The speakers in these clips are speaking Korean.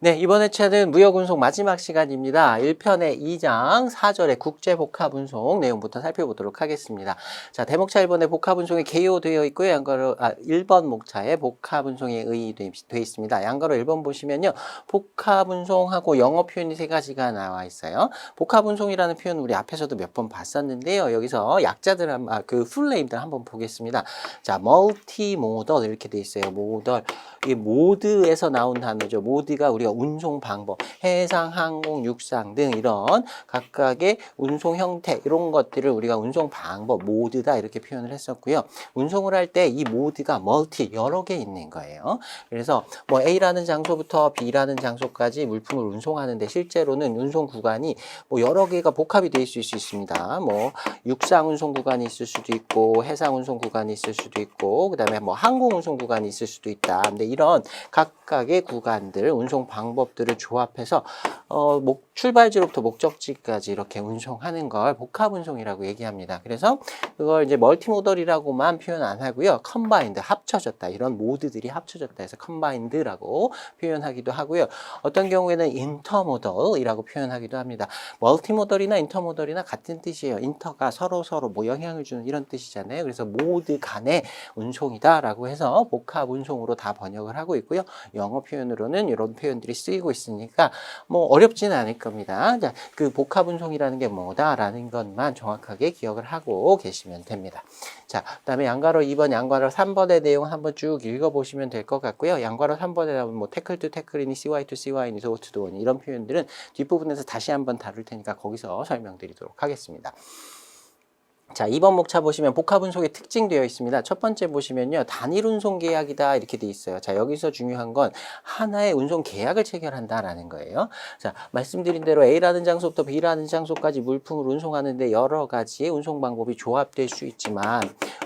네, 이번 회차는 무역운송 마지막 시간입니다. 1편의 2장 4절의 국제복합운송 내용부터 살펴보도록 하겠습니다. 자, 대목차 1번에 복합운송이 개요되어 있고요. 양가로 1번 목차에 복합운송이 의의되어 있습니다. 양가로 1번 보시면요. 복합운송하고 영어 표현이 세 가지가 나와 있어요. 복합운송이라는 표현 우리 앞에서도 몇 번 봤었는데요. 여기서 약자들 그 풀네임들 한번 보겠습니다. 자, 멀티모더 이렇게 돼 있어요. 모더. 이 모드에서 나온 단어죠. 모드가 우리가 운송 방법, 해상, 항공, 육상 등 이런 각각의 운송 형태 이런 것들을 우리가 운송 방법, 모드다 이렇게 표현을 했었고요. 운송을 할 때 이 모드가 멀티 여러 개 있는 거예요. 그래서 뭐 A라는 장소부터 B라는 장소까지 물품을 운송하는데 실제로는 운송 구간이 뭐 여러 개가 복합이 될 수 있습니다. 뭐 육상 운송 구간이 있을 수도 있고 해상 운송 구간이 있을 수도 있고 그다음에 뭐 항공 운송 구간이 있을 수도 있다. 근데 이런 각각의 구간들 운송 방법들을 조합해서 출발지로부터 목적지까지 이렇게 운송하는 걸 복합운송이라고 얘기합니다. 그래서 그걸 이제 멀티모델이라고만 표현 안 하고요. 컴바인드, 합쳐졌다. 이런 모드들이 합쳐졌다 해서 컴바인드라고 표현하기도 하고요. 어떤 경우에는 인터모델이라고 표현하기도 합니다. 멀티모델이나 인터모델이나 같은 뜻이에요. 인터가 서로 뭐 영향을 주는 이런 뜻이잖아요. 그래서 모드 간의 운송이다라고 해서 복합운송으로 다 번역을 하고 있고요. 영어 표현으로는 이런 표현들이 쓰이고 있으니까 뭐 어렵지는 않을 겁니다. 자, 그 복합운송이라는 게 뭐다라는 것만 정확하게 기억을 하고 계시면 됩니다. 자, 그다음에 양괄호 2번, 양괄호 3번의 내용 한번 쭉 읽어보시면 될 것 같고요. 양괄호 3번에 나오면 뭐 태클 투 태클이니 CY 투 CY니 소투 도어니 이런 표현들은 뒷부분에서 다시 한번 다룰 테니까 거기서 설명드리도록 하겠습니다. 자, 2번 목차 보시면 복합운송의 특징 되어 있습니다. 첫 번째 보시면요. 단일 운송 계약이다 이렇게 돼 있어요. 자, 여기서 중요한 건 하나의 운송 계약을 체결한다라는 거예요. 자, 말씀드린 대로 A라는 장소부터 B라는 장소까지 물품을 운송하는데 여러 가지의 운송 방법이 조합될 수 있지만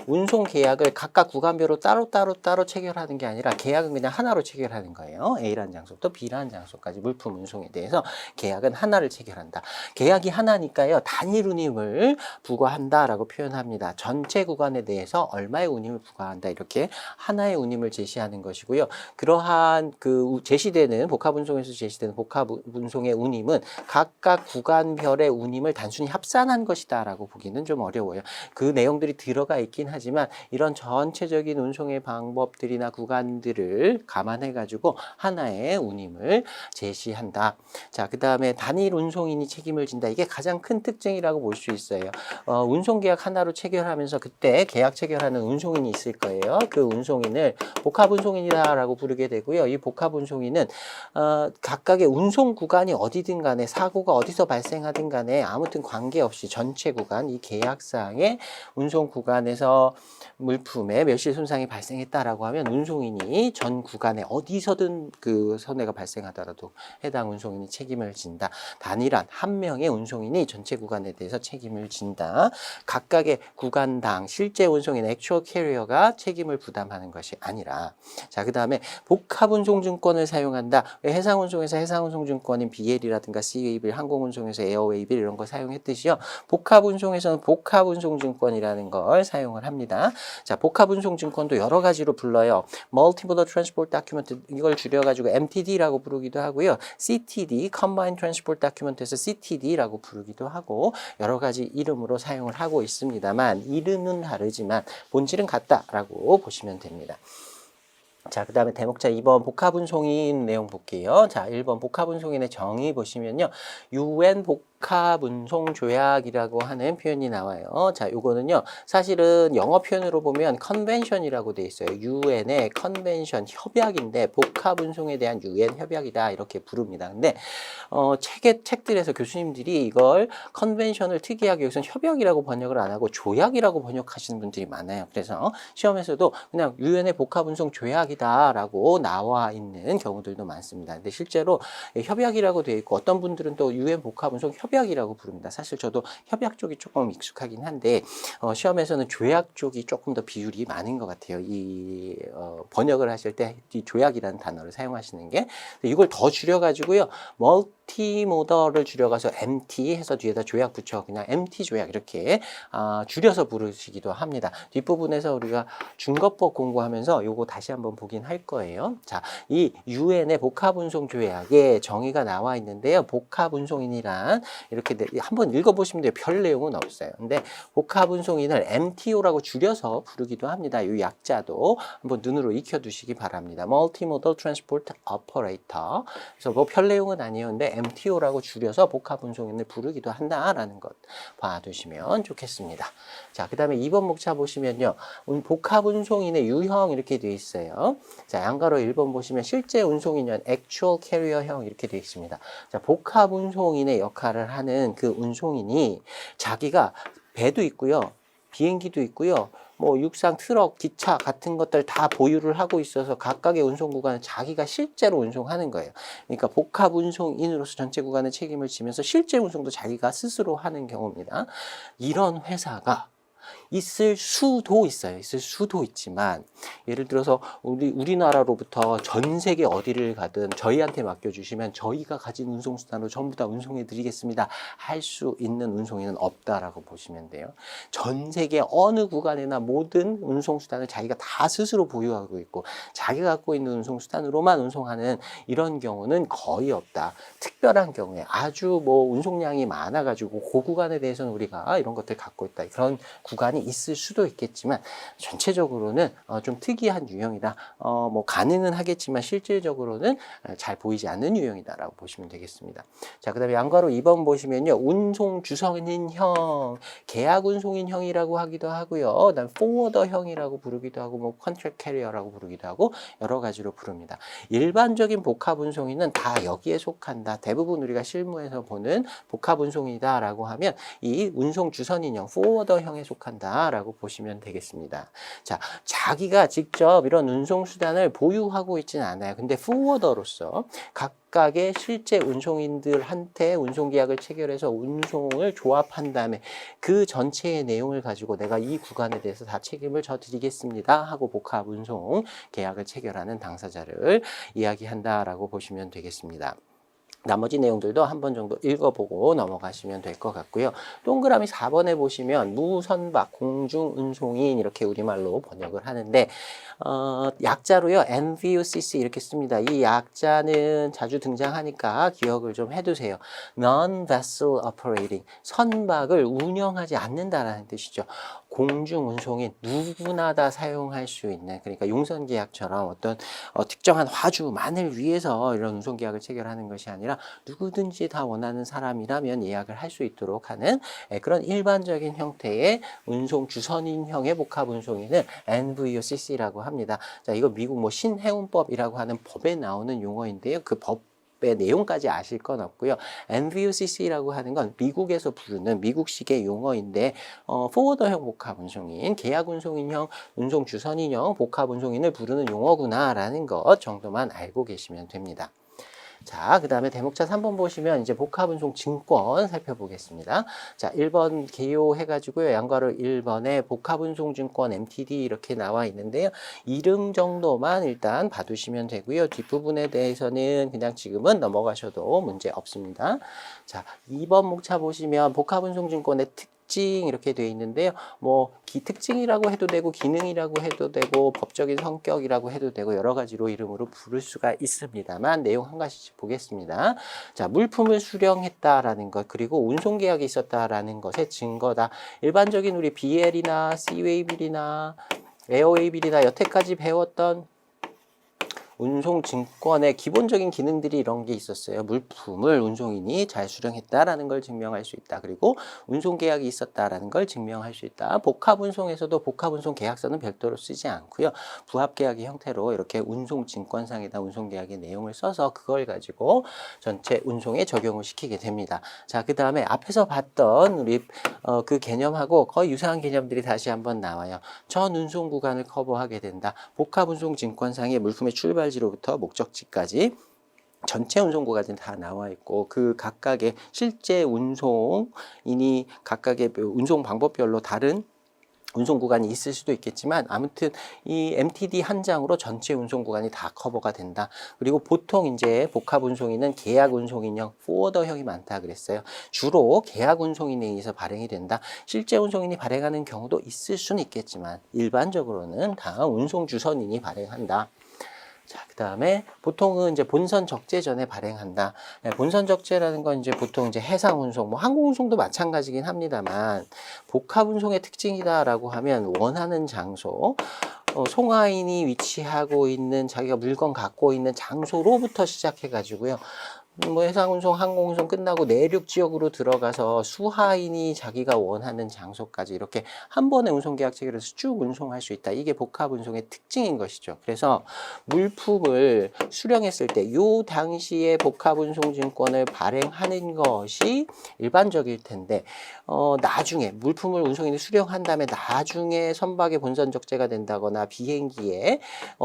운송 계약을 각각 구간별로 따로 체결하는 게 아니라 계약은 그냥 하나로 체결하는 거예요. A라는 장소부터 B라는 장소까지 물품 운송에 대해서 계약은 하나를 체결한다. 계약이 하나니까요. 단일 운임을 부과한다라고 표현합니다. 전체 구간에 대해서 얼마의 운임을 부과한다. 이렇게 하나의 운임을 제시하는 것이고요. 그러한 그 제시되는 복합운송에서 제시되는 복합운송의 운임은 각각 구간별의 운임을 단순히 합산한 것이다라고 보기는 좀 어려워요. 그 내용들이 들어가 있긴 하지만 이런 전체적인 운송의 방법들이나 구간들을 감안해 가지고 하나의 운임을 제시한다. 자, 그 다음에 단일 운송인이 책임을 진다. 이게 가장 큰 특징이라고 볼 수 있어요. 운송계약 하나로 체결하면서 그때 계약 체결하는 운송인이 있을 거예요. 그 운송인을 복합운송인이라고 부르게 되고요. 이 복합운송인은 각각의 운송 구간이 어디든 간에 사고가 어디서 발생하든 간에 아무튼 관계없이 전체 구간 이 계약상의 운송 구간에서 물품에 멸실 손상이 발생했다라고 하면 운송인이 전 구간에 어디서든 그 손해가 발생하더라도 해당 운송인이 책임을 진다. 단일한 한 명의 운송인이 전체 구간에 대해서 책임을 진다. 각각의 구간당 실제 운송인 액추얼 캐리어가 책임을 부담하는 것이 아니라 자, 그 다음에 복합운송증권을 사용한다. 해상운송에서 해상운송증권인 BL이라든가 CAB, 항공운송에서 에어웨이빌 이런 거 사용했듯이요. 복합운송에서는 복합운송증권이라는 걸 사용을 합니다. 자, 복합운송증권도 여러 가지로 불러요. Multimodal Transport Document 이걸 줄여가지고 MTD라고 부르기도 하고요. CTD, Combined Transport Document에서 CTD라고 부르기도 하고 여러 가지 이름으로 사용을 하고 있습니다만 이름은 다르지만 본질은 같다라고 보시면 됩니다. 자, 그 다음에 대목차 2번 복합운송인 내용 볼게요. 자, 1번 복합운송인의 정의 보시면요. UN 복합운송 조약이라고 하는 표현이 나와요. 자, 요거는요. 사실은 영어 표현으로 보면 컨벤션이라고 돼 있어요. UN의 컨벤션 협약인데 복합운송에 대한 UN 협약이다 이렇게 부릅니다. 근데 책들에서 교수님들이 이걸 컨벤션을 특이하게 여기서 협약이라고 번역을 안 하고 조약이라고 번역하시는 분들이 많아요. 그래서 시험에서도 그냥 UN의 복합운송 조약이다라고 나와 있는 경우들도 많습니다. 근데 실제로 협약이라고 되어 있고 어떤 분들은 또 UN 복합운송 협약 협약이라고 부릅니다. 사실 저도 협약 쪽이 조금 익숙하긴 한데 시험에서는 조약 쪽이 조금 더 비율이 많은 것 같아요. 이 번역을 하실 때 이 조약이라는 단어를 사용하시는 게 이걸 더 줄여가지고요. 멀티모더를 줄여가서 MT 해서 뒤에다 조약 붙여 그냥 MT 조약 이렇게 줄여서 부르시기도 합니다. 뒷부분에서 우리가 중거법 공부하면서 요거 다시 한번 보긴 할 거예요. 자, 이 UN의 복합운송 조약에 정의가 나와 있는데요. 복합운송인이란 이렇게 한번 읽어보시면 돼요. 별 내용은 없어요. 근데 복합운송인을 MTO라고 줄여서 부르기도 합니다. 이 약자도 한번 눈으로 익혀두시기 바랍니다. Multimodal Transport Operator. 그래서 뭐 별 내용은 아니었는데 MTO라고 줄여서 복합운송인을 부르기도 한다라는 것 봐두시면 좋겠습니다. 자, 그 다음에 2번 목차 보시면요. 복합운송인의 유형 이렇게 되어 있어요. 자, 양가로 1번 보시면 실제 운송인은 Actual Carrier형 이렇게 되어 있습니다. 자, 복합운송인의 역할을 하는 그 운송인이 자기가 배도 있고요. 비행기도 있고요. 뭐 육상, 트럭, 기차 같은 것들 다 보유를 하고 있어서 각각의 운송 구간을 자기가 실제로 운송하는 거예요. 그러니까 복합 운송인으로서 전체 구간의 책임을 지면서 실제 운송도 자기가 스스로 하는 경우입니다. 이런 회사가 있을 수도 있어요. 있을 수도 있지만 예를 들어서 우리나라로부터 전 세계 어디를 가든 저희한테 맡겨주시면 저희가 가진 운송수단으로 전부 다 운송해 드리겠습니다. 할 수 있는 운송인은 없다라고 보시면 돼요. 전 세계 어느 구간이나 모든 운송수단을 자기가 다 스스로 보유하고 있고 자기가 갖고 있는 운송수단으로만 운송하는 이런 경우는 거의 없다. 특별한 경우에 아주 뭐 운송량이 많아가지고 그 구간에 대해서는 우리가 이런 것들 갖고 있다. 그런 구간이 있을 수도 있겠지만 전체적으로는 좀 특이한 유형이다. 뭐 가능은 하겠지만 실질적으로는 잘 보이지 않는 유형이다라고 보시면 되겠습니다. 자, 그다음에 양가로 2번 보시면요. 운송주선인형, 계약운송인형이라고 하기도 하고요. 그다음 포워더형이라고 부르기도 하고 뭐 컨트랙 캐리어라고 부르기도 하고 여러 가지로 부릅니다. 일반적인 복합운송인은 다 여기에 속한다. 대부분 우리가 실무에서 보는 복합운송이다라고 하면 이 운송주선인형, 포워더형에 속한다라고 보시면 되겠습니다. 자, 자기가 직접 이런 운송수단을 보유하고 있지는 않아요. 근데 포워더로서 각각의 실제 운송인들한테 운송계약을 체결해서 운송을 조합한 다음에 그 전체의 내용을 가지고 내가 이 구간에 대해서 다 책임을 져드리겠습니다 하고 복합운송 계약을 체결하는 당사자를 이야기한다라고 보시면 되겠습니다. 나머지 내용들도 한 번 정도 읽어보고 넘어가시면 될 것 같고요. 동그라미 4번에 보시면 무선박 공중운송인 이렇게 우리말로 번역을 하는데 약자로요. NVOCC 이렇게 씁니다. 이 약자는 자주 등장하니까 기억을 좀 해두세요. Non-Vessel Operating, 선박을 운영하지 않는다라는 뜻이죠. 공중운송인 누구나 다 사용할 수 있는, 그러니까 용선계약처럼 어떤 특정한 화주만을 위해서 이런 운송계약을 체결하는 것이 아니라 누구든지 다 원하는 사람이라면 예약을 할 수 있도록 하는 그런 일반적인 형태의 운송 주선인형의 복합운송인을 NVOCC라고 합니다. 자, 이거 미국 뭐 신해운법이라고 하는 법에 나오는 용어인데요. 그 법의 내용까지 아실 건 없고요. NVOCC라고 하는 건 미국에서 부르는 미국식의 용어인데 포워더형 복합운송인, 계약운송인형, 운송주선인형 복합운송인을 부르는 용어구나라는 것 정도만 알고 계시면 됩니다. 자, 그 다음에 대목차 3번 보시면 이제 복합운송 증권 살펴보겠습니다. 자, 1번 개요해가지고요. 양가로 1번에 복합운송 증권 MTD 이렇게 나와 있는데요. 이름 정도만 일단 봐두시면 되고요. 뒷부분에 대해서는 그냥 지금은 넘어가셔도 문제 없습니다. 자, 2번 목차 보시면 복합운송 증권의 특징 이렇게 되어 있는데요. 뭐 특징이라고 해도 되고 기능이라고 해도 되고 법적인 성격이라고 해도 되고 여러 가지로 이름으로 부를 수가 있습니다만 내용 한 가지씩 보겠습니다. 자, 물품을 수령했다라는 것 그리고 운송계약이 있었다라는 것의 증거다. 일반적인 우리 BL이나 C웨이빌이나 에어웨이빌이나 여태까지 배웠던 운송증권의 기본적인 기능들이 이런 게 있었어요. 물품을 운송인이 잘 수령했다라는 걸 증명할 수 있다. 그리고 운송계약이 있었다라는 걸 증명할 수 있다. 복합운송에서도 복합운송 계약서는 별도로 쓰지 않고요. 부합계약의 형태로 이렇게 운송증권상에다 운송계약의 내용을 써서 그걸 가지고 전체 운송에 적용을 시키게 됩니다. 자, 그 다음에 앞에서 봤던 우리 그 개념하고 거의 유사한 개념들이 다시 한번 나와요. 전 운송 구간을 커버하게 된다. 복합운송증권상의 물품의 출발지로부터 목적지까지 전체 운송 구간이 다 나와 있고 그 각각의 실제 운송인이 각각의 운송 방법별로 다른 운송 구간이 있을 수도 있겠지만 아무튼 이 MTD 한 장으로 전체 운송 구간이 다 커버가 된다. 그리고 보통 이제 복합 운송인은 계약 운송인형, 포워더형이 많다 그랬어요. 주로 계약 운송인에 의해서 발행이 된다. 실제 운송인이 발행하는 경우도 있을 수는 있겠지만 일반적으로는 다 운송 주선인이 발행한다. 자, 그 다음에 보통은 이제 본선 적재 전에 발행한다. 네, 본선 적재라는 건 이제 보통 이제 해상 운송, 뭐 항공 운송도 마찬가지긴 합니다만 복합 운송의 특징이다라고 하면 원하는 장소, 송화인이 위치하고 있는 자기가 물건 갖고 있는 장소로부터 시작해 가지고요. 뭐 해상운송, 항공운송 끝나고 내륙 지역으로 들어가서 수하인이 자기가 원하는 장소까지 이렇게 한 번에 운송계약 체결해서 쭉 운송할 수 있다. 이게 복합운송의 특징인 것이죠. 그래서 물품을 수령했을 때 요 당시에 복합운송증권을 발행하는 것이 일반적일 텐데 나중에 물품을 운송인이 수령한 다음에 나중에 선박에 본선 적재가 된다거나 비행기에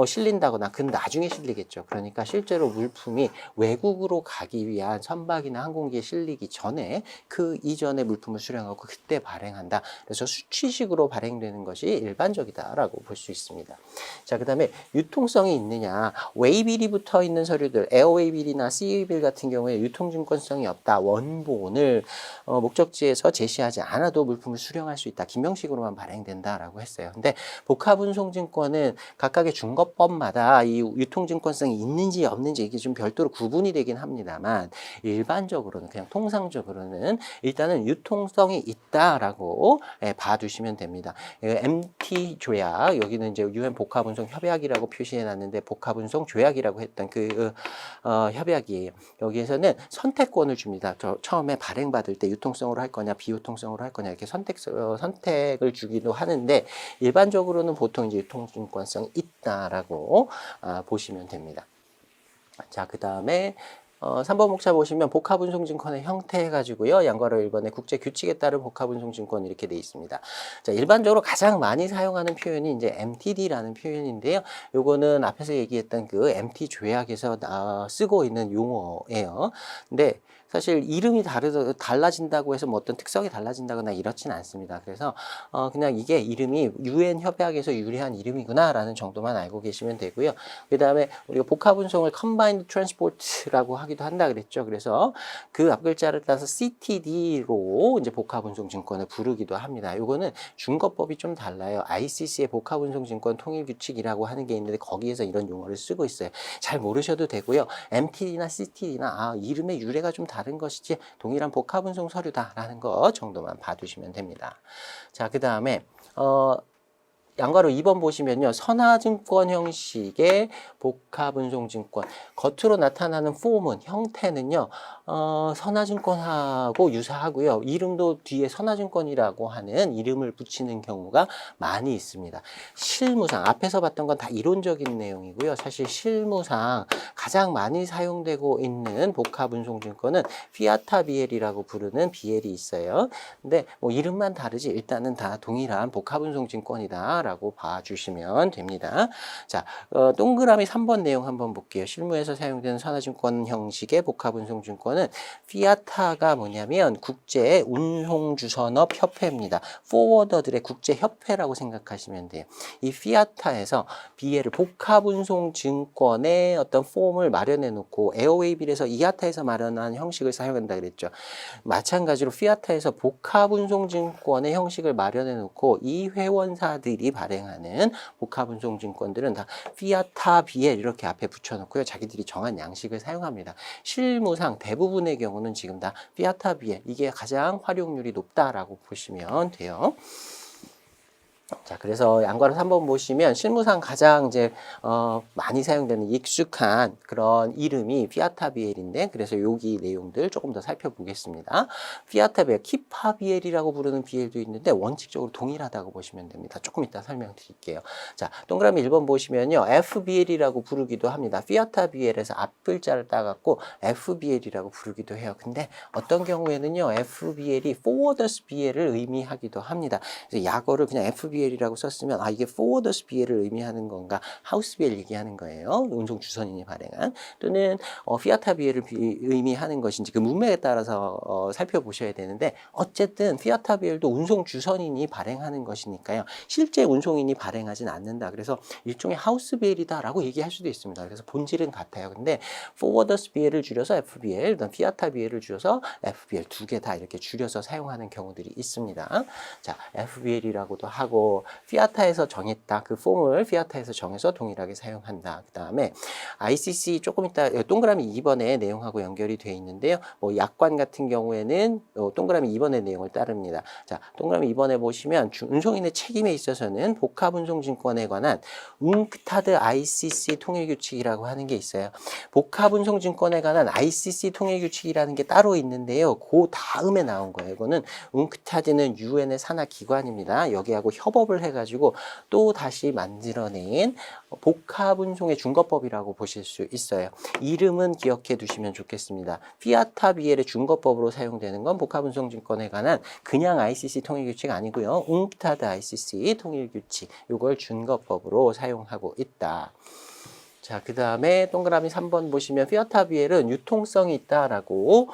실린다거나 그건 나중에 실리겠죠. 그러니까 실제로 물품이 외국으로 가기 위한 선박이나 항공기에 실리기 전에 그 이전에 물품을 수령하고 그때 발행한다. 그래서 수치식으로 발행되는 것이 일반적이다라고 볼 수 있습니다. 자, 그 다음에 유통성이 있느냐. 웨이빌이 붙어 있는 서류들, 에어웨이빌이나 씨웨이빌 같은 경우에 유통증권성이 없다. 원본을 목적지에서 제시하지 않아도 물품을 수령할 수 있다. 기명식으로만 발행된다라고 했어요. 근데 복합운송증권은 각각의 중거법마다 이 유통증권성이 있는지 없는지 이게 좀 별도로 구분이 되긴 합니다만 일반적으로는 그냥 통상적으로는 일단은 유통성이 있다라고 봐두시면 됩니다. MT 조약 여기는 이제 UN 복합운송 협약이라고 표시해 놨는데 복합운송 조약이라고 했던 그 협약이에요. 여기에서는 선택권을 줍니다. 처음에 발행받을 때 유통성으로 할 거냐 비유통성으로 할 거냐 이렇게 선택을 주기도 하는데 일반적으로는 보통 이제 유통증권성이 있다라고 보시면 됩니다. 자, 그 다음에 3번 목차 보시면 복합운송증권의 형태 해가지고요. 양괄호 1번의 국제규칙에 따른 복합운송증권 이렇게 돼 있습니다. 자, 일반적으로 가장 많이 사용하는 표현이 이제 MTD라는 표현인데요. 요거는 앞에서 얘기했던 그 MT 조약에서 쓰고 있는 용어예요. 근데 사실 이름이 달라진다고 해서 뭐 어떤 특성이 달라진다거나 이렇진 않습니다. 그래서 그냥 이게 이름이 UN 협약에서 유래한 이름이구나라는 정도만 알고 계시면 되고요. 그 다음에 우리가 복합운송을 Combined Transport라고 하기도 한다 그랬죠. 그래서 그 앞글자를 따서 CTD로 이제 복합운송증권을 부르기도 합니다. 이거는 중거법이 좀 달라요. ICC의 복합운송증권 통일규칙이라고 하는 게 있는데 거기에서 이런 용어를 쓰고 있어요. 잘 모르셔도 되고요. MTD나 CTD나 이름의 유래가 좀 다른 것이지 동일한 복합운송 서류다라는 것 정도만 봐두시면 됩니다. 자, 그 다음에 양괄호 2번 보시면요. 선화증권 형식의 복합운송증권. 겉으로 나타나는 폼은, 형태는요. 선화증권하고 유사하고요. 이름도 뒤에 선화증권이라고 하는 이름을 붙이는 경우가 많이 있습니다. 실무상, 앞에서 봤던 건 다 이론적인 내용이고요. 사실 실무상 가장 많이 사용되고 있는 복합운송증권은 피아타 BL이라고 부르는 BL이 있어요. 근데 뭐 이름만 다르지 일단은 다 동일한 복합운송증권이다 라고 봐주시면 됩니다. 자, 동그라미 3번 내용 한번 볼게요. 실무에서 사용되는 선화증권 형식의 복합운송증권은 피아타가 뭐냐면 국제운송주선업 협회입니다. 포워더들의 국제협회라고 생각하시면 돼요. 이 피아타에서 BL을 복합운송증권의 어떤 폼을 마련해 놓고 에어웨이빌에서 이아타에서 마련한 형식을 사용한다 그랬죠. 마찬가지로 피아타에서 복합운송증권의 형식을 마련해 놓고 이 회원사들이 발행하는 복합운송증권들은 다 피아타 BL 이렇게 앞에 붙여놓고요. 자기들이 정한 양식을 사용합니다. 실무상 대부분의 경우는 지금 다 피아타 BL 이게 가장 활용률이 높다라고 보시면 돼요. 자, 그래서 양괄호 3번 보시면 실무상 가장 이제 많이 사용되는 익숙한 그런 이름이 피아타 BL인데 그래서 여기 내용들 조금 더 살펴보겠습니다. 피아타 BL, 키파 BL이라고 부르는 BL도 있는데 원칙적으로 동일하다고 보시면 됩니다. 조금 이따 설명드릴게요. 자, 동그라미 1번 보시면요. FBL이라고 부르기도 합니다. 피아타 BL에서 앞글자를 따갖고 FBL이라고 부르기도 해요. 근데 어떤 경우에는요. FBL이 Forwarders BL을 의미하기도 합니다. 그래서 약어를 그냥 FBL FBL이라고 썼으면 이게 forwarders BL을 의미하는 건가, 하우스 BL 얘기하는 거예요. 운송 주선인이 발행한, 또는 피아타 BL을 의미하는 것인지 그 문맥에 따라서 살펴보셔야 되는데, 어쨌든 피아타 BL도 운송 주선인이 발행하는 것이니까요. 실제 운송인이 발행하진 않는다. 그래서 일종의 하우스 BL이다라고 얘기할 수도 있습니다. 그래서 본질은 같아요. 근데 forwarders BL을 줄여서 FBL, 그다음 피아타 BL을 줄여서 FBL 두 개 다 이렇게 줄여서 사용하는 경우들이 있습니다. 자, FBL이라고도 하고, 피아타에서 정했다. 그 폼을 피아타에서 정해서 동일하게 사용한다. 그 다음에 ICC 조금 이따 동그라미 2번의 내용하고 연결이 되어 있는데요. 뭐 약관 같은 경우에는 동그라미 2번의 내용을 따릅니다. 자, 동그라미 2번에 보시면 운송인의 책임에 있어서는 복합운송증권에 관한 웅크타드 ICC 통일규칙이라고 하는 게 있어요. 복합운송증권에 관한 ICC 통일규칙이라는 게 따로 있는데요. 그 다음에 나온 거예요. 이거는 웅크타드는 UN의 산하 기관입니다. 여기하고 협업을 해가지고 또 다시 만들어낸 복합운송의 준거법이라고 보실 수 있어요. 이름은 기억해 두시면 좋겠습니다. 피아타 BL의 준거법으로 사용되는 건 복합운송증권에 관한 그냥 ICC 통일규칙 아니고요. 웅크타드 ICC 통일규칙, 이걸 준거법으로 사용하고 있다. 자, 그 다음에 동그라미 3번 보시면 피아타 BL은 유통성이 있다라고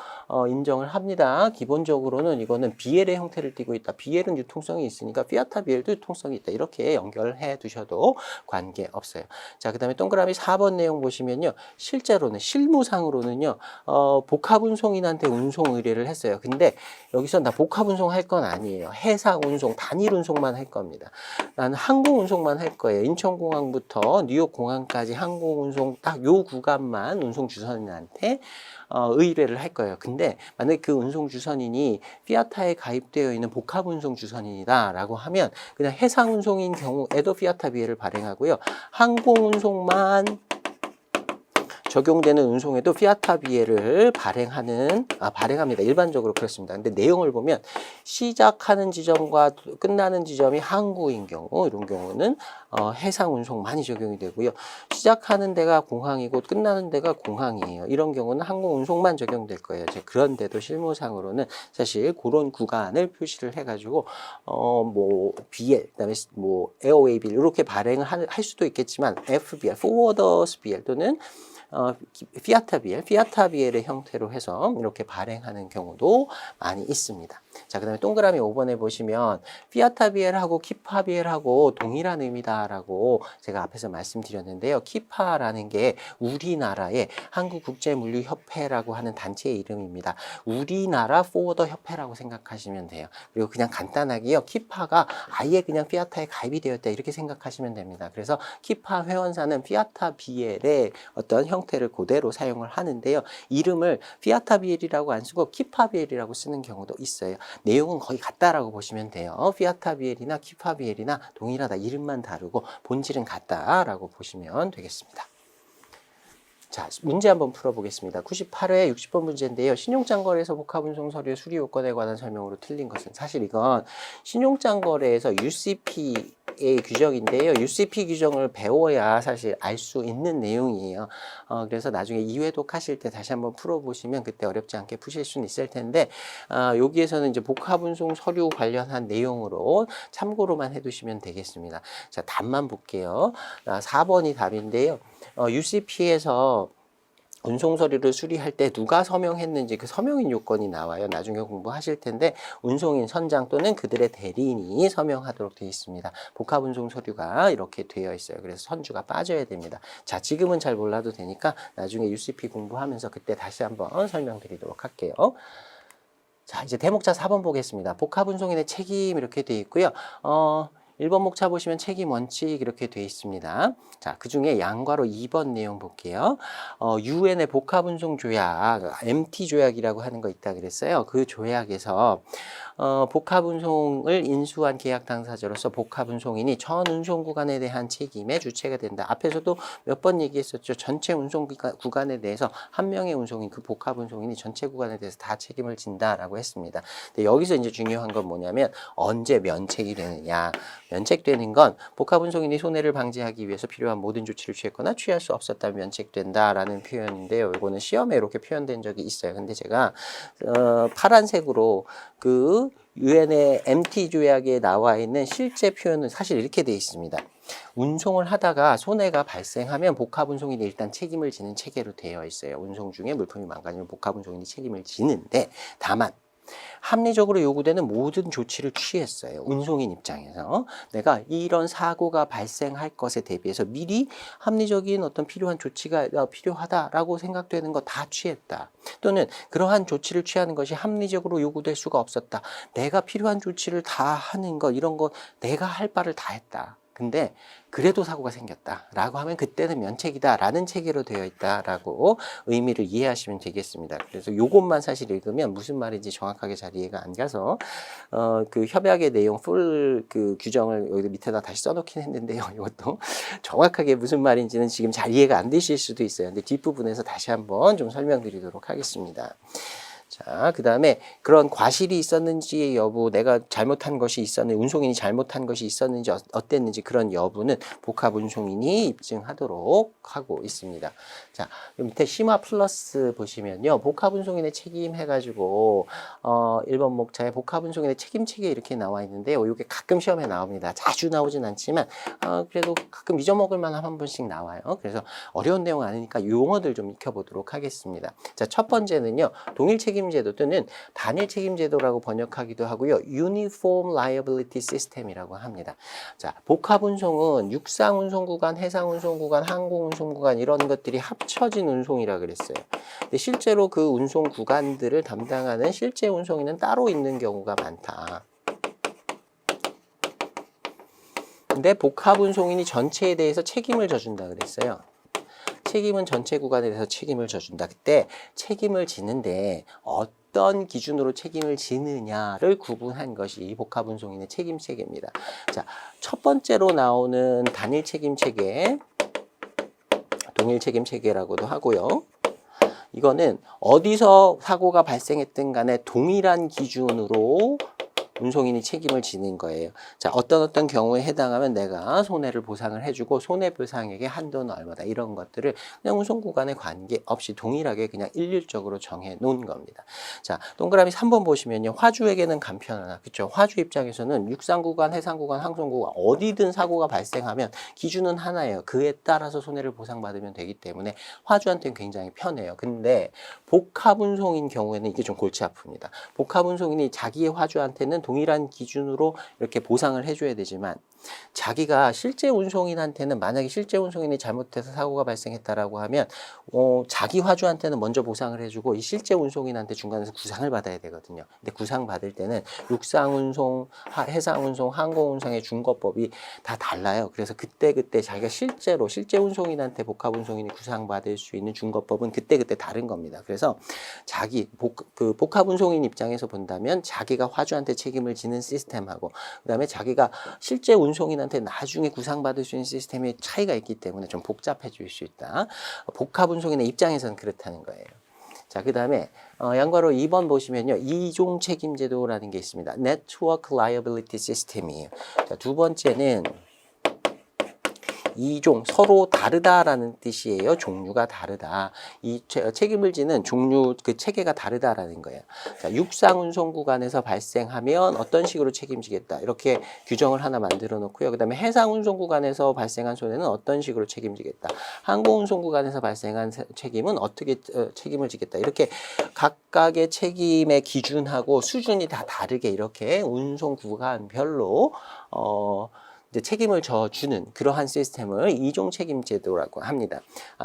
인정을 합니다. 기본적으로는 이거는 BL의 형태를 띠고 있다. BL은 유통성이 있으니까 피아타 BL도 유통성이 있다. 이렇게 연결해 두셔도 관계없어요. 자, 그 다음에 동그라미 4번 내용 보시면요. 실제로는 실무상으로는요. 복합운송인한테 운송 의뢰를 했어요. 근데 여기서 나 복합운송 할 건 아니에요. 해상운송, 단일운송만 할 겁니다. 나는 항공운송만 할 거예요. 인천공항부터 뉴욕공항까지 항공운송 딱 요 구간만 운송주선인한테 의뢰를 할 거예요. 근데 만약에 그 운송주선인이 피아타에 가입되어 있는 복합운송주선인이다 라고 하면 그냥 해상운송인 경우에도 피아타 BL을 발행하고요. 항공운송만 적용되는 운송에도 피아타 BL을 발행합니다. 일반적으로 그렇습니다. 근데 내용을 보면 시작하는 지점과 끝나는 지점이 항구인 경우, 이런 경우는 해상 운송 많이 적용이 되고요. 시작하는 데가 공항이고 끝나는 데가 공항이에요. 이런 경우는 항공 운송만 적용될 거예요. 그런데도 실무상으로는 사실 그런 구간을 표시를 해가지고 뭐 BL, 그다음에 뭐 에어웨이 BL 이렇게 발행을 할 수도 있겠지만 FBL, Forwarders BL 또는 피아타 BL의 형태로 해서 이렇게 발행하는 경우도 많이 있습니다. 자, 그 다음에 동그라미 5번에 보시면 피아타 BL하고 키파 BL하고 동일한 의미다라고 제가 앞에서 말씀드렸는데요. 키파라는 게 우리나라의 한국국제물류협회라고 하는 단체의 이름입니다. 우리나라 포워더 협회라고 생각하시면 돼요. 그리고 그냥 간단하게요. 키파가 아예 그냥 피아타에 가입이 되었다 이렇게 생각하시면 됩니다. 그래서 키파 회원사는 피아타 BL의 어떤 형태를 그대로 사용을 하는데요. 이름을 피아타 BL이라고 안 쓰고 키파 BL이라고 쓰는 경우도 있어요. 내용은 거의 같다라고 보시면 돼요. 피아타 BL이나 키파 BL이나 동일하다. 이름만 다르고 본질은 같다라고 보시면 되겠습니다. 자, 문제 한번 풀어보겠습니다. 98회 60번 문제인데요. 신용장거래에서 복합운송 서류의 수리 요건에 관한 설명으로 틀린 것은, 사실 이건 신용장거래에서 UCP의 규정인데요. UCP 규정을 배워야 사실 알 수 있는 내용이에요. 그래서 나중에 2회독 하실 때 다시 한번 풀어보시면 그때 어렵지 않게 푸실 수는 있을 텐데, 여기에서는 이제 복합운송 서류 관련한 내용으로 참고로만 해두시면 되겠습니다. 자, 답만 볼게요. 4번이 답인데요. UCP에서 운송 서류를 수리할 때 누가 서명했는지 그 서명인 요건이 나와요. 나중에 공부하실 텐데 운송인 선장 또는 그들의 대리인이 서명하도록 되어 있습니다. 복합운송 서류가 이렇게 되어 있어요. 그래서 선주가 빠져야 됩니다. 자, 지금은 잘 몰라도 되니까 나중에 UCP 공부하면서 그때 다시 한번 설명드리도록 할게요. 자, 이제 대목자 4번 보겠습니다. 복합운송인의 책임 이렇게 되어 있고요. 1번 목차 보시면 책임 원칙 이렇게 되어 있습니다. 자, 그 중에 양괄호 2번 내용 볼게요. UN의 복합운송 조약, MT 조약이라고 하는 거 있다 그랬어요. 그 조약에서 복합운송을 인수한 계약 당사자로서 복합운송인이 전 운송 구간에 대한 책임의 주체가 된다. 앞에서도 몇 번 얘기했었죠. 전체 운송 구간에 대해서 한 명의 운송인, 그 복합운송인이 전체 구간에 대해서 다 책임을 진다라고 했습니다. 근데 여기서 이제 중요한 건 뭐냐면 언제 면책이 되느냐. 면책되는 건 복합운송인이 손해를 방지하기 위해서 필요한 모든 조치를 취했거나 취할 수 없었다면 면책된다라는 표현인데요. 이거는 시험에 이렇게 표현된 적이 있어요. 근데 제가 파란색으로 그 유엔의 MT 조약에 나와 있는 실제 표현은 사실 이렇게 돼 있습니다. 운송을 하다가 손해가 발생하면 복합운송인이 일단 책임을 지는 체계로 되어 있어요. 운송 중에 물품이 망가지면 복합운송인이 책임을 지는데, 다만 합리적으로 요구되는 모든 조치를 취했어요. 운송인 입장에서 내가 이런 사고가 발생할 것에 대비해서 미리 합리적인 어떤 필요한 조치가 필요하다라고 생각되는 거 다 취했다. 또는 그러한 조치를 취하는 것이 합리적으로 요구될 수가 없었다. 내가 필요한 조치를 다 하는 것, 이런 거 내가 할 바를 다 했다. 근데 그래도 사고가 생겼다라고 하면 그때는 면책이다라는 체계로 되어 있다라고 의미를 이해하시면 되겠습니다. 그래서 요것만 사실 읽으면 무슨 말인지 정확하게 잘 이해가 안 가서 그 협약의 내용 풀 그 규정을 여기 밑에다 다시 써놓긴 했는데요. 이것도 정확하게 무슨 말인지는 지금 잘 이해가 안 되실 수도 있어요. 근데 뒷부분에서 다시 한번 좀 설명드리도록 하겠습니다. 자, 그 다음에 그런 과실이 있었는지의 여부, 내가 잘못한 것이 있었는지, 운송인이 잘못한 것이 있었는지 어땠는지 그런 여부는 복합운송인이 입증하도록 하고 있습니다. 자, 밑에 심화 플러스 보시면요. 복합운송인의 책임 해가지고 1번 목차에 복합운송인의 책임 체계 이렇게 나와 있는데요. 이게 가끔 시험에 나옵니다. 자주 나오진 않지만 그래도 가끔 잊어먹을 만한 한 번씩 나와요. 그래서 어려운 내용 아니니까 용어들 좀 익혀보도록 하겠습니다. 자, 첫 번째는요. 동일 책임제도 또는 단일 책임제도라고 번역하기도 하고요. Uniform Liability System이라고 합니다. 자, 복합운송은 육상운송구간, 해상운송구간, 항공운송구간 이런 것들이 합쳐진 운송이라 그랬어요. 근데 실제로 그 운송 구간들을 담당하는 실제 운송인은 따로 있는 경우가 많다. 근데 복합운송인이 전체에 대해서 책임을 져준다 그랬어요. 책임은 전체 구간에 대해서 책임을 져준다. 그때 책임을 지는데 어떤 기준으로 책임을 지느냐를 구분한 것이 복합운송인의 책임 체계입니다. 자, 첫 번째로 나오는 단일 책임 체계, 동일 책임 체계라고도 하고요. 이거는 어디서 사고가 발생했든 간에 동일한 기준으로 운송인이 책임을 지는 거예요. 자, 어떤 경우에 해당하면 내가 손해를 보상을 해주고 손해보상액의 한도는 얼마다 이런 것들을 그냥 운송구간에 관계없이 동일하게 그냥 일률적으로 정해 놓은 겁니다. 자, 동그라미 3번 보시면요. 화주에게는 간편하나, 그렇죠? 화주 입장에서는 육상구간, 해상구간, 항공구간 어디든 사고가 발생하면 기준은 하나예요. 그에 따라서 손해를 보상받으면 되기 때문에 화주한테는 굉장히 편해요. 근데 복합운송인 경우에는 이게 좀 골치 아픕니다. 복합운송인이 자기의 화주한테는 동일한 기준으로 이렇게 보상을 해줘야 되지만 자기가 실제 운송인한테는 만약에 실제 운송인이 잘못해서 사고가 발생했다라고 하면 자기 화주한테는 먼저 보상을 해주고 이 실제 운송인한테 중간에서 구상을 받아야 되거든요. 근데 구상 받을 때는 육상운송, 해상운송, 항공운송의 중거법이 다 달라요. 그래서 그때 자기가 실제로 실제 운송인한테 복합운송인이 구상받을 수 있는 중거법은 그때 다른 겁니다. 그래서 자기 복합운송인 입장에서 본다면 자기가 화주한테 책임을 지는 시스템하고 그다음에 자기가 실제 운송인한테 나중에 구상받을 수 있는 시스템의 차이가 있기 때문에 좀 복잡해질 수 있다. 복합운송인의 입장에서는 그렇다는 거예요. 자, 그 다음에 양괄호 2번 보시면요. 이종 책임제도라는 게 있습니다. Network Liability System이에요. 자, 두 번째는 이종, 서로 다르다라는 뜻이에요. 종류가 다르다. 이 책임을 지는 종류, 그 체계가 다르다라는 거예요. 자, 육상운송 구간에서 발생하면 어떤 식으로 책임지겠다. 이렇게 규정을 하나 만들어 놓고요. 그 다음에 해상운송 구간에서 발생한 손해는 어떤 식으로 책임지겠다. 항공운송 구간에서 발생한 책임은 어떻게 책임을 지겠다. 이렇게 각각의 책임의 기준하고 수준이 다 다르게 이렇게 운송 구간별로 책임을 져주는 그러한 시스템을 이종 책임제도라고 합니다.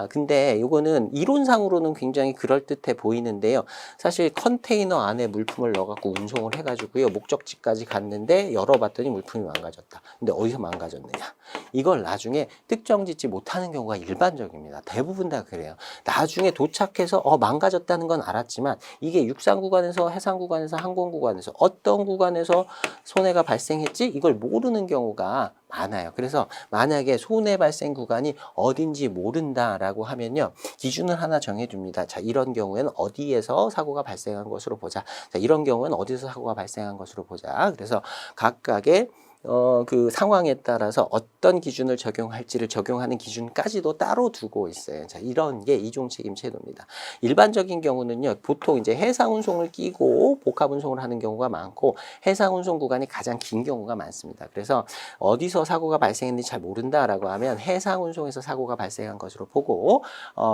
근데 이거는 이론상으로는 굉장히 그럴듯해 보이는데요. 사실 컨테이너 안에 물품을 넣어갖고 운송을 해가지고요. 목적지까지 갔는데 열어봤더니 물품이 망가졌다. 근데 어디서 망가졌느냐? 이걸 나중에 특정 짓지 못하는 경우가 일반적입니다. 대부분 다 그래요. 나중에 도착해서 망가졌다는 건 알았지만 이게 육상 구간에서 해상 구간에서 항공 구간에서 어떤 구간에서 손해가 발생했지? 이걸 모르는 경우가 많아요. 그래서 만약에 손해 발생 구간이 어딘지 모른다라고 하면요. 기준을 하나 정해줍니다. 자, 이런 경우에는 어디에서 사고가 발생한 것으로 보자. 자, 이런 경우에는 어디서 사고가 발생한 것으로 보자. 그래서 각각의 그 상황에 따라서 어떤 기준을 적용할지를 적용하는 기준까지도 따로 두고 있어요. 자, 이런 게 이종 책임 제도입니다. 일반적인 경우는요, 보통 이제 해상 운송을 끼고 복합 운송을 하는 경우가 많고, 해상 운송 구간이 가장 긴 경우가 많습니다. 그래서 어디서 사고가 발생했는지 잘 모른다라고 하면 해상 운송에서 사고가 발생한 것으로 보고,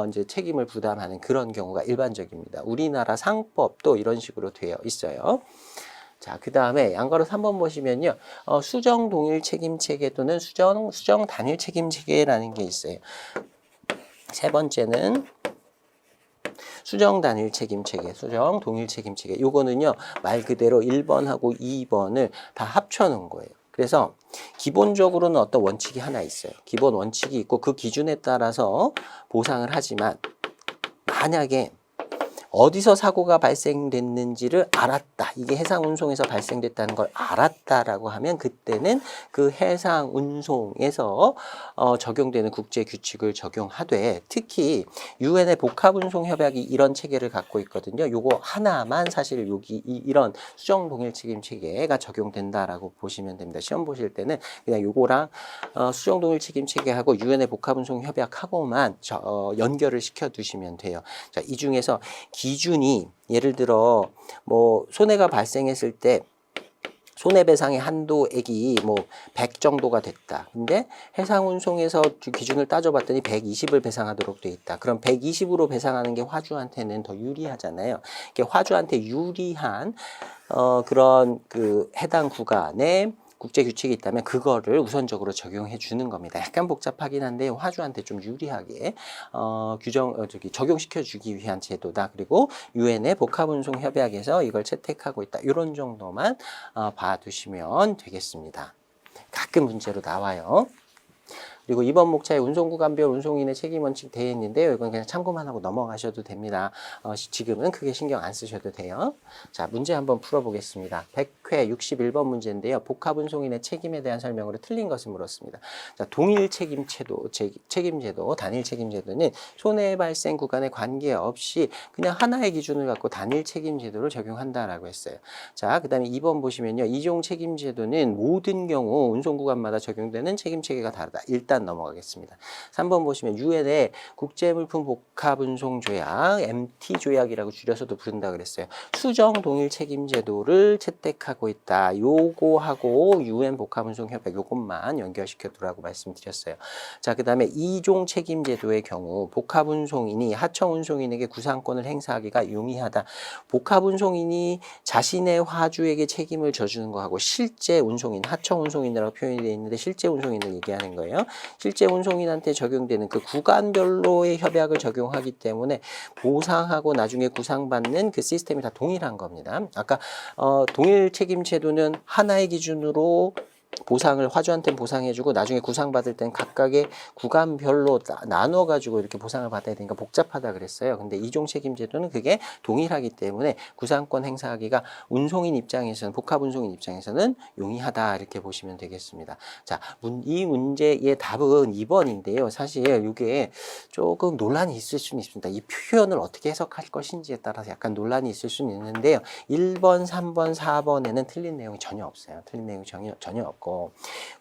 이제 책임을 부담하는 그런 경우가 일반적입니다. 우리나라 상법도 이런 식으로 되어 있어요. 자, 그 다음에 양가로 3번 보시면요. 수정 동일 책임 체계 또는 수정 단일 책임 체계라는 게 있어요. 세 번째는 수정 단일 책임 체계, 수정 동일 책임 체계. 요거는요, 말 그대로 1번하고 2번을 다 합쳐 놓은 거예요. 그래서 기본적으로는 어떤 원칙이 하나 있어요. 기본 원칙이 있고 그 기준에 따라서 보상을 하지만, 만약에 어디서 사고가 발생됐는지를 알았다. 이게 해상 운송에서 발생됐다는 걸 알았다라고 하면 그때는 그 해상 운송에서 적용되는 국제 규칙을 적용하되, 특히 유엔의 복합 운송 협약이 이런 체계를 갖고 있거든요. 요거 하나만 사실 여기 이런 수정 동일 책임 체계가 적용된다라고 보시면 됩니다. 시험 보실 때는 그냥 요거랑 수정 동일 책임 체계하고 유엔의 복합 운송 협약하고만 연결을 시켜 두시면 돼요. 자, 이 중에서 기준이 예를 들어 뭐 손해가 발생했을 때 손해배상의 한도액이 뭐 100 정도가 됐다. 근데 해상운송에서 기준을 따져봤더니 120을 배상하도록 돼 있다. 그럼 120으로 배상하는 게 화주한테는 더 유리하잖아요. 이게 화주한테 유리한 그런 그 해당 구간에 국제 규칙이 있다면 그거를 우선적으로 적용해 주는 겁니다. 약간 복잡하긴 한데 화주한테 좀 유리하게 적용시켜 주기 위한 제도다. 그리고 유엔의 복합운송 협약에서 이걸 채택하고 있다. 이런 정도만 봐두시면 되겠습니다. 가끔 문제로 나와요. 그리고 이번 목차에 운송구간별 운송인의 책임 원칙 되어 있는데요. 이건 그냥 참고만 하고 넘어가셔도 됩니다. 지금은 크게 신경 안 쓰셔도 돼요. 자, 문제 한번 풀어보겠습니다. 100회 61번 문제인데요. 복합운송인의 책임에 대한 설명으로 틀린 것을 물었습니다. 자, 동일 책임제도, 책임제도, 단일 책임제도는 손해 발생 구간에 관계없이 그냥 하나의 기준을 갖고 단일 책임제도를 적용한다라고 했어요. 자, 그 다음에 2번 보시면요. 이종 책임제도는 모든 경우 운송구간마다 적용되는 책임체계가 다르다. 일단 넘어가겠습니다. 3번 보시면 유엔의 국제물품복합운송조약, MT 조약이라고 줄여서도 부른다 그랬어요. 수정 동일 책임제도를 채택하고 있다. 요거하고 유엔 복합운송협약 요것만 연결시켜 두라고 말씀드렸어요. 자, 그 다음에 이종 책임제도의 경우 복합운송인이 하청운송인에게 구상권을 행사하기가 용이하다. 복합운송인이 자신의 화주에게 책임을 져주는 거하고 실제 운송인, 하청운송인이라고 표현이 되어 있는데 실제 운송인을 얘기하는 거예요. 실제 운송인한테 적용되는 그 구간별로의 협약을 적용하기 때문에 보상하고 나중에 구상받는 그 시스템이 다 동일한 겁니다. 아까 동일 책임 제도는 하나의 기준으로 보상을 화주한테 보상해주고 나중에 구상받을 땐 각각의 구간별로 나눠가지고 이렇게 보상을 받아야 되니까 복잡하다 그랬어요. 근데 이종 책임제도는 그게 동일하기 때문에 구상권 행사하기가 운송인 입장에서는, 복합운송인 입장에서는 용이하다 이렇게 보시면 되겠습니다. 자, 이 문제의 답은 2번인데요. 사실 이게 조금 논란이 있을 수는 있습니다. 이 표현을 어떻게 해석할 것인지에 따라서 약간 논란이 있을 수는 있는데요. 1번, 3번, 4번에는 틀린 내용이 전혀 없어요. 틀린 내용이 전혀 없고,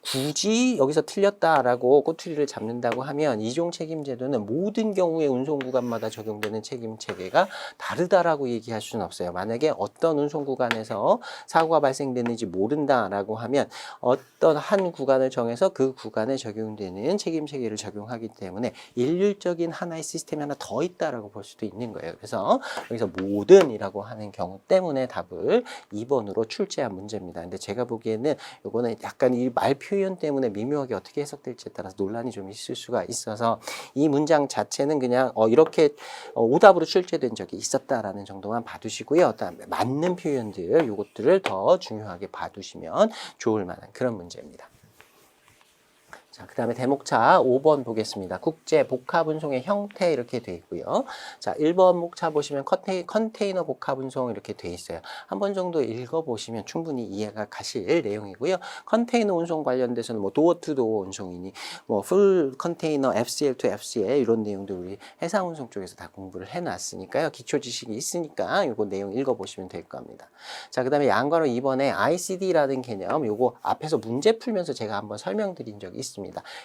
굳이 여기서 틀렸다라고 꼬투리를 잡는다고 하면 이종 책임제도는 모든 경우에 운송구간마다 적용되는 책임체계가 다르다라고 얘기할 수는 없어요. 만약에 어떤 운송구간에서 사고가 발생됐는지 모른다라고 하면 어떤 한 구간을 정해서 그 구간에 적용되는 책임체계를 적용하기 때문에 일률적인 하나의 시스템이 하나 더 있다라고 볼 수도 있는 거예요. 그래서 여기서 모든이라고 하는 경우 때문에 답을 2번으로 출제한 문제입니다. 근데 제가 보기에는 이거는 약간 이 말 표현 때문에 미묘하게 어떻게 해석될지에 따라서 논란이 좀 있을 수가 있어서 이 문장 자체는 그냥 이렇게 오답으로 출제된 적이 있었다라는 정도만 봐두시고요. 그다음에 맞는 표현들 요것들을 더 중요하게 봐두시면 좋을 만한 그런 문제입니다. 자, 그 다음에 대목차 5번 보겠습니다. 국제 복합 운송의 형태 이렇게 돼 있고요. 자, 1번 목차 보시면 컨테이너 복합 운송 이렇게 돼 있어요. 한 번 정도 읽어보시면 충분히 이해가 가실 내용이고요. 컨테이너 운송 관련돼서는 뭐 도어 투 도어 운송이니 뭐 풀 컨테이너 FCL to FCL 이런 내용들 우리 해상 운송 쪽에서 다 공부를 해놨으니까요. 기초 지식이 있으니까 이거 내용 읽어보시면 될 겁니다. 자, 그 다음에 양괄호 2번에 ICD라는 개념 요거 앞에서 문제 풀면서 제가 한번 설명드린 적이 있습니다.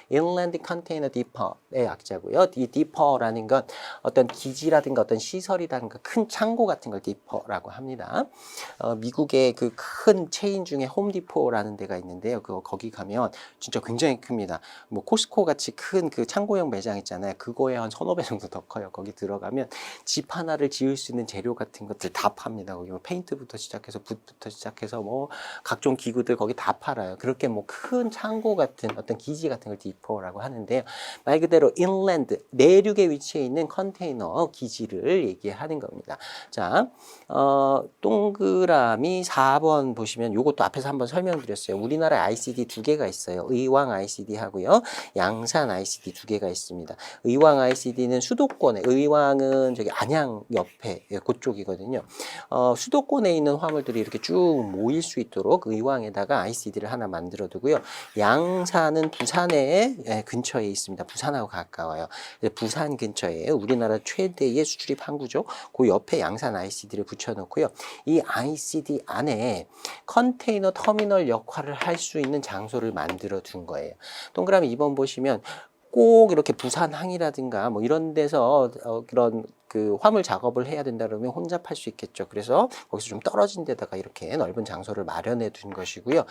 Inland Container Depot의 약자고요. 이 Depot라는 건 어떤 기지라든가 어떤 시설이라든가 큰 창고 같은 걸 Depot라고 합니다. 미국의 그 큰 체인 중에 홈디포라는 데가 있는데요. 거기 가면 진짜 굉장히 큽니다. 뭐 코스코 같이 큰 그 창고형 매장 있잖아요. 그거에 한 서너 배 정도 더 커요. 거기 들어가면 집 하나를 지을 수 있는 재료 같은 것들 다 팝니다. 거기 뭐 페인트부터 시작해서 붓부터 시작해서 뭐 각종 기구들 거기 다 팔아요. 그렇게 뭐 큰 창고 같은 어떤 기지 같은 걸 디포라고 하는데요. 말 그대로 인랜드, 내륙에 위치해 있는 컨테이너 기지를 얘기하는 겁니다. 자, 동그라미 4번 보시면 요것도 앞에서 한번 설명드렸어요. 우리나라에 ICD 두 개가 있어요. 의왕 ICD 하고요. 양산 ICD 두 개가 있습니다. 의왕 ICD는 수도권에, 의왕은 저기 안양 옆에 그쪽이거든요. 수도권에 있는 화물들이 이렇게 쭉 모일 수 있도록 의왕에다가 ICD를 하나 만들어 두고요. 양산은 부산에 근처에 있습니다. 부산하고 가까워요. 부산 근처에 우리나라 최대의 수출입 항구죠. 그 옆에 양산 ICD를 붙여놓고요. 이 ICD 안에 컨테이너 터미널 역할을 할 수 있는 장소를 만들어 둔 거예요. 동그라미 2번 보시면 꼭 이렇게 부산항이라든가 뭐 이런 데서 그런 그 화물 작업을 해야 된다 그러면 혼잡할 수 있겠죠. 그래서 거기서 좀 떨어진 데다가 이렇게 넓은 장소를 마련해 둔 것이고요.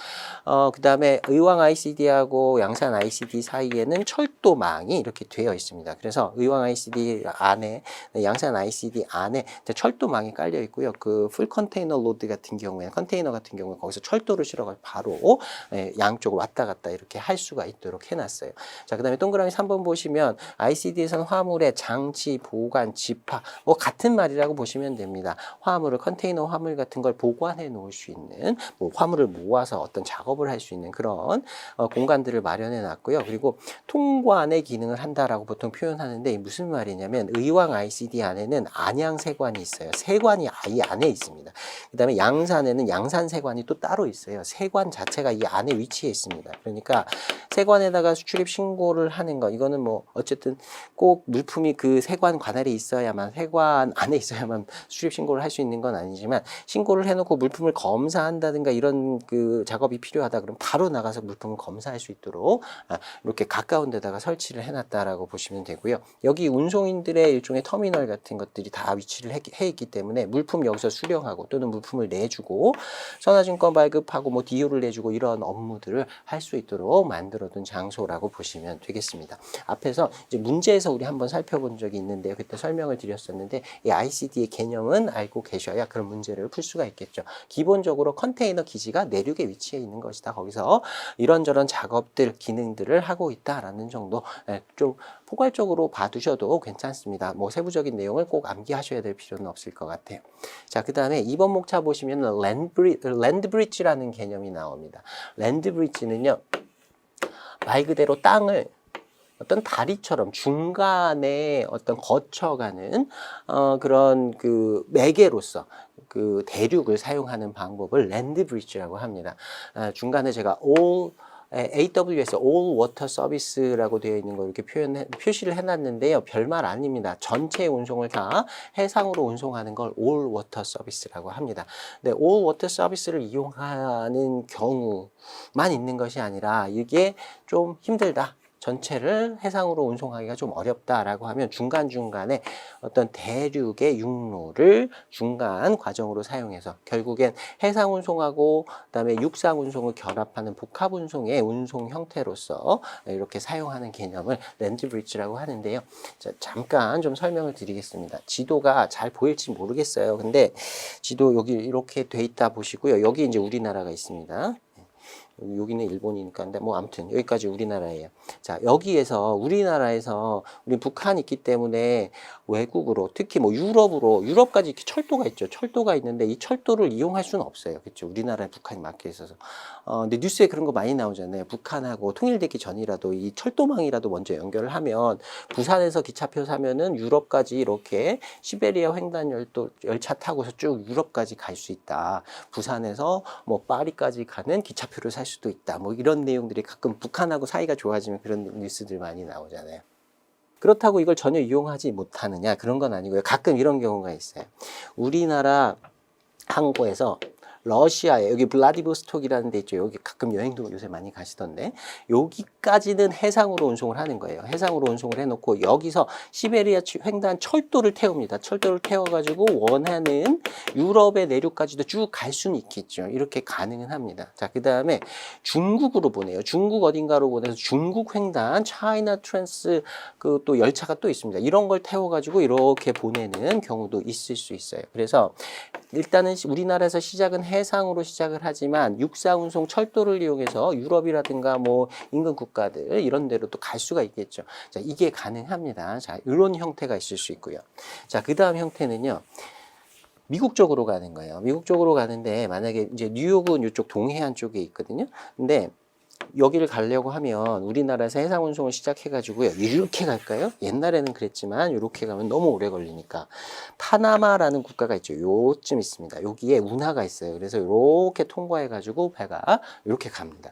그 다음에 의왕 ICD하고 양산 ICD 사이에는 철도망이 이렇게 되어 있습니다. 그래서 의왕 ICD 안에, 양산 ICD 안에 철도망이 깔려 있고요. 그 풀 컨테이너 로드 같은 경우에, 컨테이너 같은 경우에 거기서 철도를 실어가지고 바로 양쪽으로 왔다 갔다 이렇게 할 수가 있도록 해놨어요. 자, 그 다음에 동그라미 3번 보시면 ICD에서는 화물의 장치, 보관, 집 뭐 같은 말이라고 보시면 됩니다. 화물을 컨테이너 화물 같은 걸 보관해 놓을 수 있는 뭐 화물을 모아서 어떤 작업을 할 수 있는 그런 공간들을 마련해 놨고요. 그리고 통관의 기능을 한다라고 보통 표현하는데 무슨 말이냐면 의왕 ICD 안에는 안양 세관이 있어요. 세관이 이 안에 있습니다. 그다음에 양산에는 양산 세관이 또 따로 있어요. 세관 자체가 이 안에 위치해 있습니다. 그러니까 세관에다가 수출입 신고를 하는 거 이거는 뭐 어쨌든 꼭 물품이 그 세관 관할에 있어야만 세관 안에 있어야만 수출입 신고를 할 수 있는 건 아니지만 신고를 해놓고 물품을 검사한다든가 이런 그 작업이 필요하다 그러면 바로 나가서 물품을 검사할 수 있도록 이렇게 가까운 데다가 설치를 해놨다라고 보시면 되고요. 여기 운송인들의 일종의 터미널 같은 것들이 다 위치를 해 있기 때문에 물품 여기서 수령하고 또는 물품을 내주고 선화증권 발급하고 뭐 디오를 내주고 이런 업무들을 할 수 있도록 만들어둔 장소라고 보시면 되겠습니다. 앞에서 이제 문제에서 우리 한번 살펴본 적이 있는데요. 그때 설명을 드렸었는데 이 ICD의 개념은 알고 계셔야 그런 문제를 풀 수가 있겠죠. 기본적으로 컨테이너 기지가 내륙에 위치해 있는 것이다. 거기서 이런저런 작업들, 기능들을 하고 있다라는 정도 좀 포괄적으로 봐두셔도 괜찮습니다. 뭐 세부적인 내용을 꼭 암기하셔야 될 필요는 없을 것 같아요. 자, 그 다음에 2번 목차 보시면 랜드 브릿지라는 개념이 나옵니다. 랜드 브릿지는요, 말 그대로 땅을 어떤 다리처럼 중간에 어떤 거쳐가는 그런 그 매개로서 그 대륙을 사용하는 방법을 랜드 브릿지라고 합니다. 중간에 제가 AWS All Water Service라고 되어 있는 거 이렇게 표시를 해놨는데요. 별말 아닙니다. 전체 운송을 다 해상으로 운송하는 걸 All Water Service라고 합니다. 근데 All Water Service를 이용하는 경우만 있는 것이 아니라 이게 좀 힘들다. 전체를 해상으로 운송하기가 좀 어렵다라고 하면 중간중간에 어떤 대륙의 육로를 중간 과정으로 사용해서 결국엔 해상 운송하고 그다음에 육상 운송을 결합하는 복합 운송의 운송 형태로서 이렇게 사용하는 개념을 랜드 브릿지라고 하는데요. 자, 잠깐 좀 설명을 드리겠습니다. 지도가 잘 보일지 모르겠어요. 근데 지도 여기 이렇게 돼 있다 보시고요. 여기 이제 우리나라가 있습니다. 여기는 일본이니까. 근데 뭐 아무튼 여기까지 우리나라예요. 자, 여기에서 우리나라에서 우리 북한이 있기 때문에 외국으로 특히 뭐 유럽까지 이렇게 철도가 있죠. 철도가 있는데 이 철도를 이용할 수는 없어요. 그렇죠. 우리나라에 북한이 막혀 있어서. 근데 뉴스에 그런 거 많이 나오잖아요. 북한하고 통일되기 전이라도 이 철도망이라도 먼저 연결을 하면 부산에서 기차표 사면은 유럽까지 이렇게 시베리아 횡단 열차 타고서 쭉 유럽까지 갈 수 있다. 부산에서 뭐 파리까지 가는 기차표를 살 수도 있다. 뭐 이런 내용들이 가끔 북한하고 사이가 좋아지면 그런 뉴스들 많이 나오잖아요. 그렇다고 이걸 전혀 이용하지 못하느냐? 그런 건 아니고요. 가끔 이런 경우가 있어요. 우리나라 항구에서 러시아에 여기 블라디보스톡이라는 데 있죠. 여기 가끔 여행도 요새 많이 가시던데 여기까지는 해상으로 운송을 하는 거예요. 해상으로 운송을 해놓고 여기서 시베리아 횡단 철도를 태웁니다. 철도를 태워가지고 원하는 유럽의 내륙까지도 쭉 갈 수는 있겠죠. 이렇게 가능은 합니다. 자, 그 다음에 중국으로 보내요. 중국 어딘가로 보내서 중국 횡단 차이나 트랜스 그 또 열차가 또 있습니다. 이런 걸 태워가지고 이렇게 보내는 경우도 있을 수 있어요. 그래서 일단은 우리나라에서 시작은 해상으로 시작을 하지만 육사운송 철도를 이용해서 유럽이라든가 뭐 인근 국가들 이런 데로 또 갈 수가 있겠죠. 자, 이게 가능합니다. 자, 이런 형태가 있을 수 있고요. 자, 그 다음 형태는요. 미국 쪽으로 가는 거예요. 미국 쪽으로 가는데 만약에 이제 뉴욕은 이쪽 동해안 쪽에 있거든요. 근데 여기를 가려고 하면 우리나라에서 해상 운송을 시작해가지고요. 이렇게 갈까요? 옛날에는 그랬지만 이렇게 가면 너무 오래 걸리니까 파나마라는 국가가 있죠. 요쯤 있습니다. 여기에 운하가 있어요. 그래서 이렇게 통과해가지고 배가 이렇게 갑니다.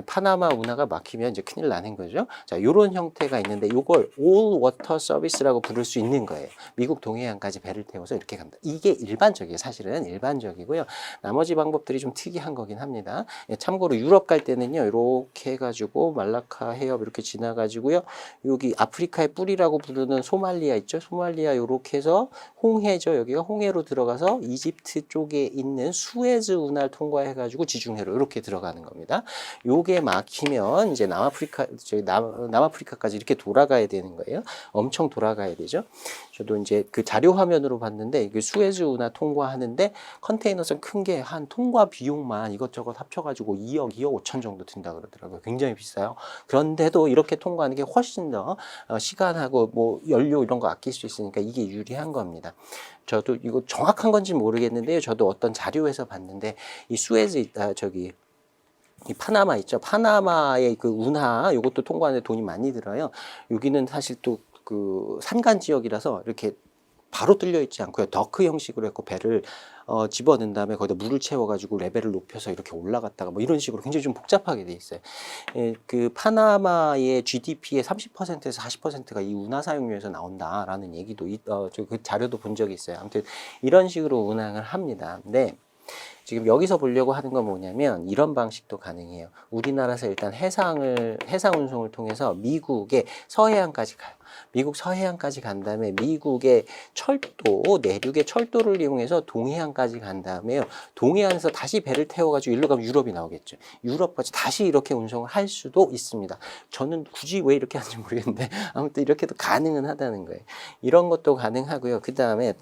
파나마 운하가 막히면 이제 큰일 나는 거죠. 자, 이런 형태가 있는데 이걸 all water service라고 부를 수 있는 거예요. 미국 동해안까지 배를 태워서 이렇게 갑니다. 이게 일반적이에요. 사실은 일반적이고요. 나머지 방법들이 좀 특이한 거긴 합니다. 참고로 유럽 갈 때는요. 이렇게 해가지고 말라카 해협 이렇게 지나가지고요. 여기 아프리카의 뿌리라고 부르는 소말리아 있죠. 소말리아 이렇게 해서 홍해죠. 여기가 홍해로 들어가서 이집트 쪽에 있는 수에즈 운하를 통과해가지고 지중해로 이렇게 들어가는 겁니다. 요게 막히면 이제 남아프리카까지 이렇게 돌아가야 되는 거예요. 엄청 돌아가야 되죠. 저도 이제 그 자료 화면으로 봤는데 이게 수에즈 운하 통과하는데 컨테이너선 큰 게 한 통과 비용만 이것저것 합쳐가지고 2억 5천 정도 든다 그러더라고요. 굉장히 비싸요. 그런데도 이렇게 통과하는 게 훨씬 더 시간하고 뭐 연료 이런 거 아낄 수 있으니까 이게 유리한 겁니다. 저도 이거 정확한 건지 모르겠는데요. 저도 어떤 자료에서 봤는데 이 수에즈 이 파나마 있죠. 파나마의 그 운하 이것도 통과하는데 돈이 많이 들어요. 여기는 사실 또 그 산간 지역이라서 이렇게 바로 뚫려 있지 않고요. 더크 형식으로 했고 배를 집어넣은 다음에 거기다 물을 채워가지고 레벨을 높여서 이렇게 올라갔다가 뭐 이런 식으로 굉장히 좀 복잡하게 돼 있어요. 그 파나마의 GDP의 30%에서 40%가 이 운하 사용료에서 나온다라는 얘기도 저 그 자료도 본 적이 있어요. 아무튼 이런 식으로 운항을 합니다. 근데 지금 여기서 보려고 하는 건 뭐냐면 이런 방식도 가능해요. 우리나라에서 일단 해상 운송을 통해서 미국의 서해안까지 가요. 미국 서해안까지 간 다음에 미국의 내륙의 철도를 이용해서 동해안까지 간 다음에요. 동해안에서 다시 배를 태워가지고 일로 가면 유럽이 나오겠죠. 유럽까지 다시 이렇게 운송을 할 수도 있습니다. 저는 굳이 왜 이렇게 하는지 모르겠는데 아무튼 이렇게도 가능은 하다는 거예요. 이런 것도 가능하고요. 그 다음에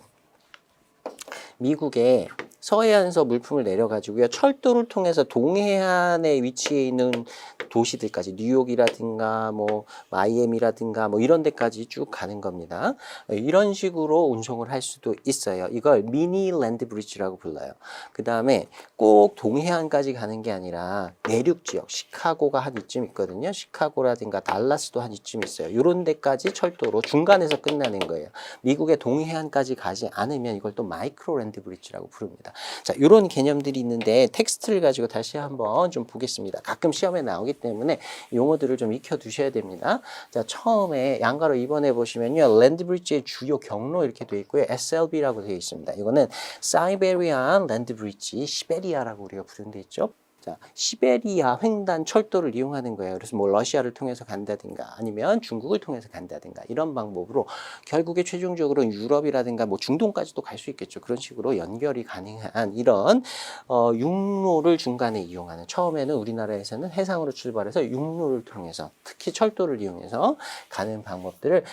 미국의 서해안에서 물품을 내려가지고요. 철도를 통해서 동해안에 위치해 있는 도시들까지 뉴욕이라든가 뭐 마이애미라든가 뭐 이런 데까지 쭉 가는 겁니다. 이런 식으로 운송을 할 수도 있어요. 이걸 미니 랜드 브리지라고 불러요. 그 다음에 꼭 동해안까지 가는 게 아니라 내륙 지역, 시카고가 한 이쯤 있거든요. 시카고라든가 달라스도 한 이쯤 있어요. 이런 데까지 철도로 중간에서 끝나는 거예요. 미국의 동해안까지 가지 않으면 이걸 또 마이크로 랜드 브리지라고 부릅니다. 자, 이런 개념들이 있는데 텍스트를 가지고 다시 한번 좀 보겠습니다. 가끔 시험에 나오기 때문에 용어들을 좀 익혀두셔야 됩니다. 자, 처음에 양가로 2번에 보시면요. 랜드 브리지의 주요 경로 이렇게 되어 있고요. SLB라고 되어 있습니다. 이거는 사이베리안 랜드 브리지, 시베리아라고 우리가 부르는 데 있죠. 자, 시베리아 횡단 철도를 이용하는 거예요. 그래서 뭐 러시아를 통해서 간다든가 아니면 중국을 통해서 간다든가 이런 방법으로 결국에 최종적으로 유럽이라든가 뭐 중동까지도 갈 수 있겠죠. 그런 식으로 연결이 가능한 이런 육로를 중간에 이용하는, 처음에는 우리나라에서는 해상으로 출발해서 육로를 통해서 특히 철도를 이용해서 가는 방법들을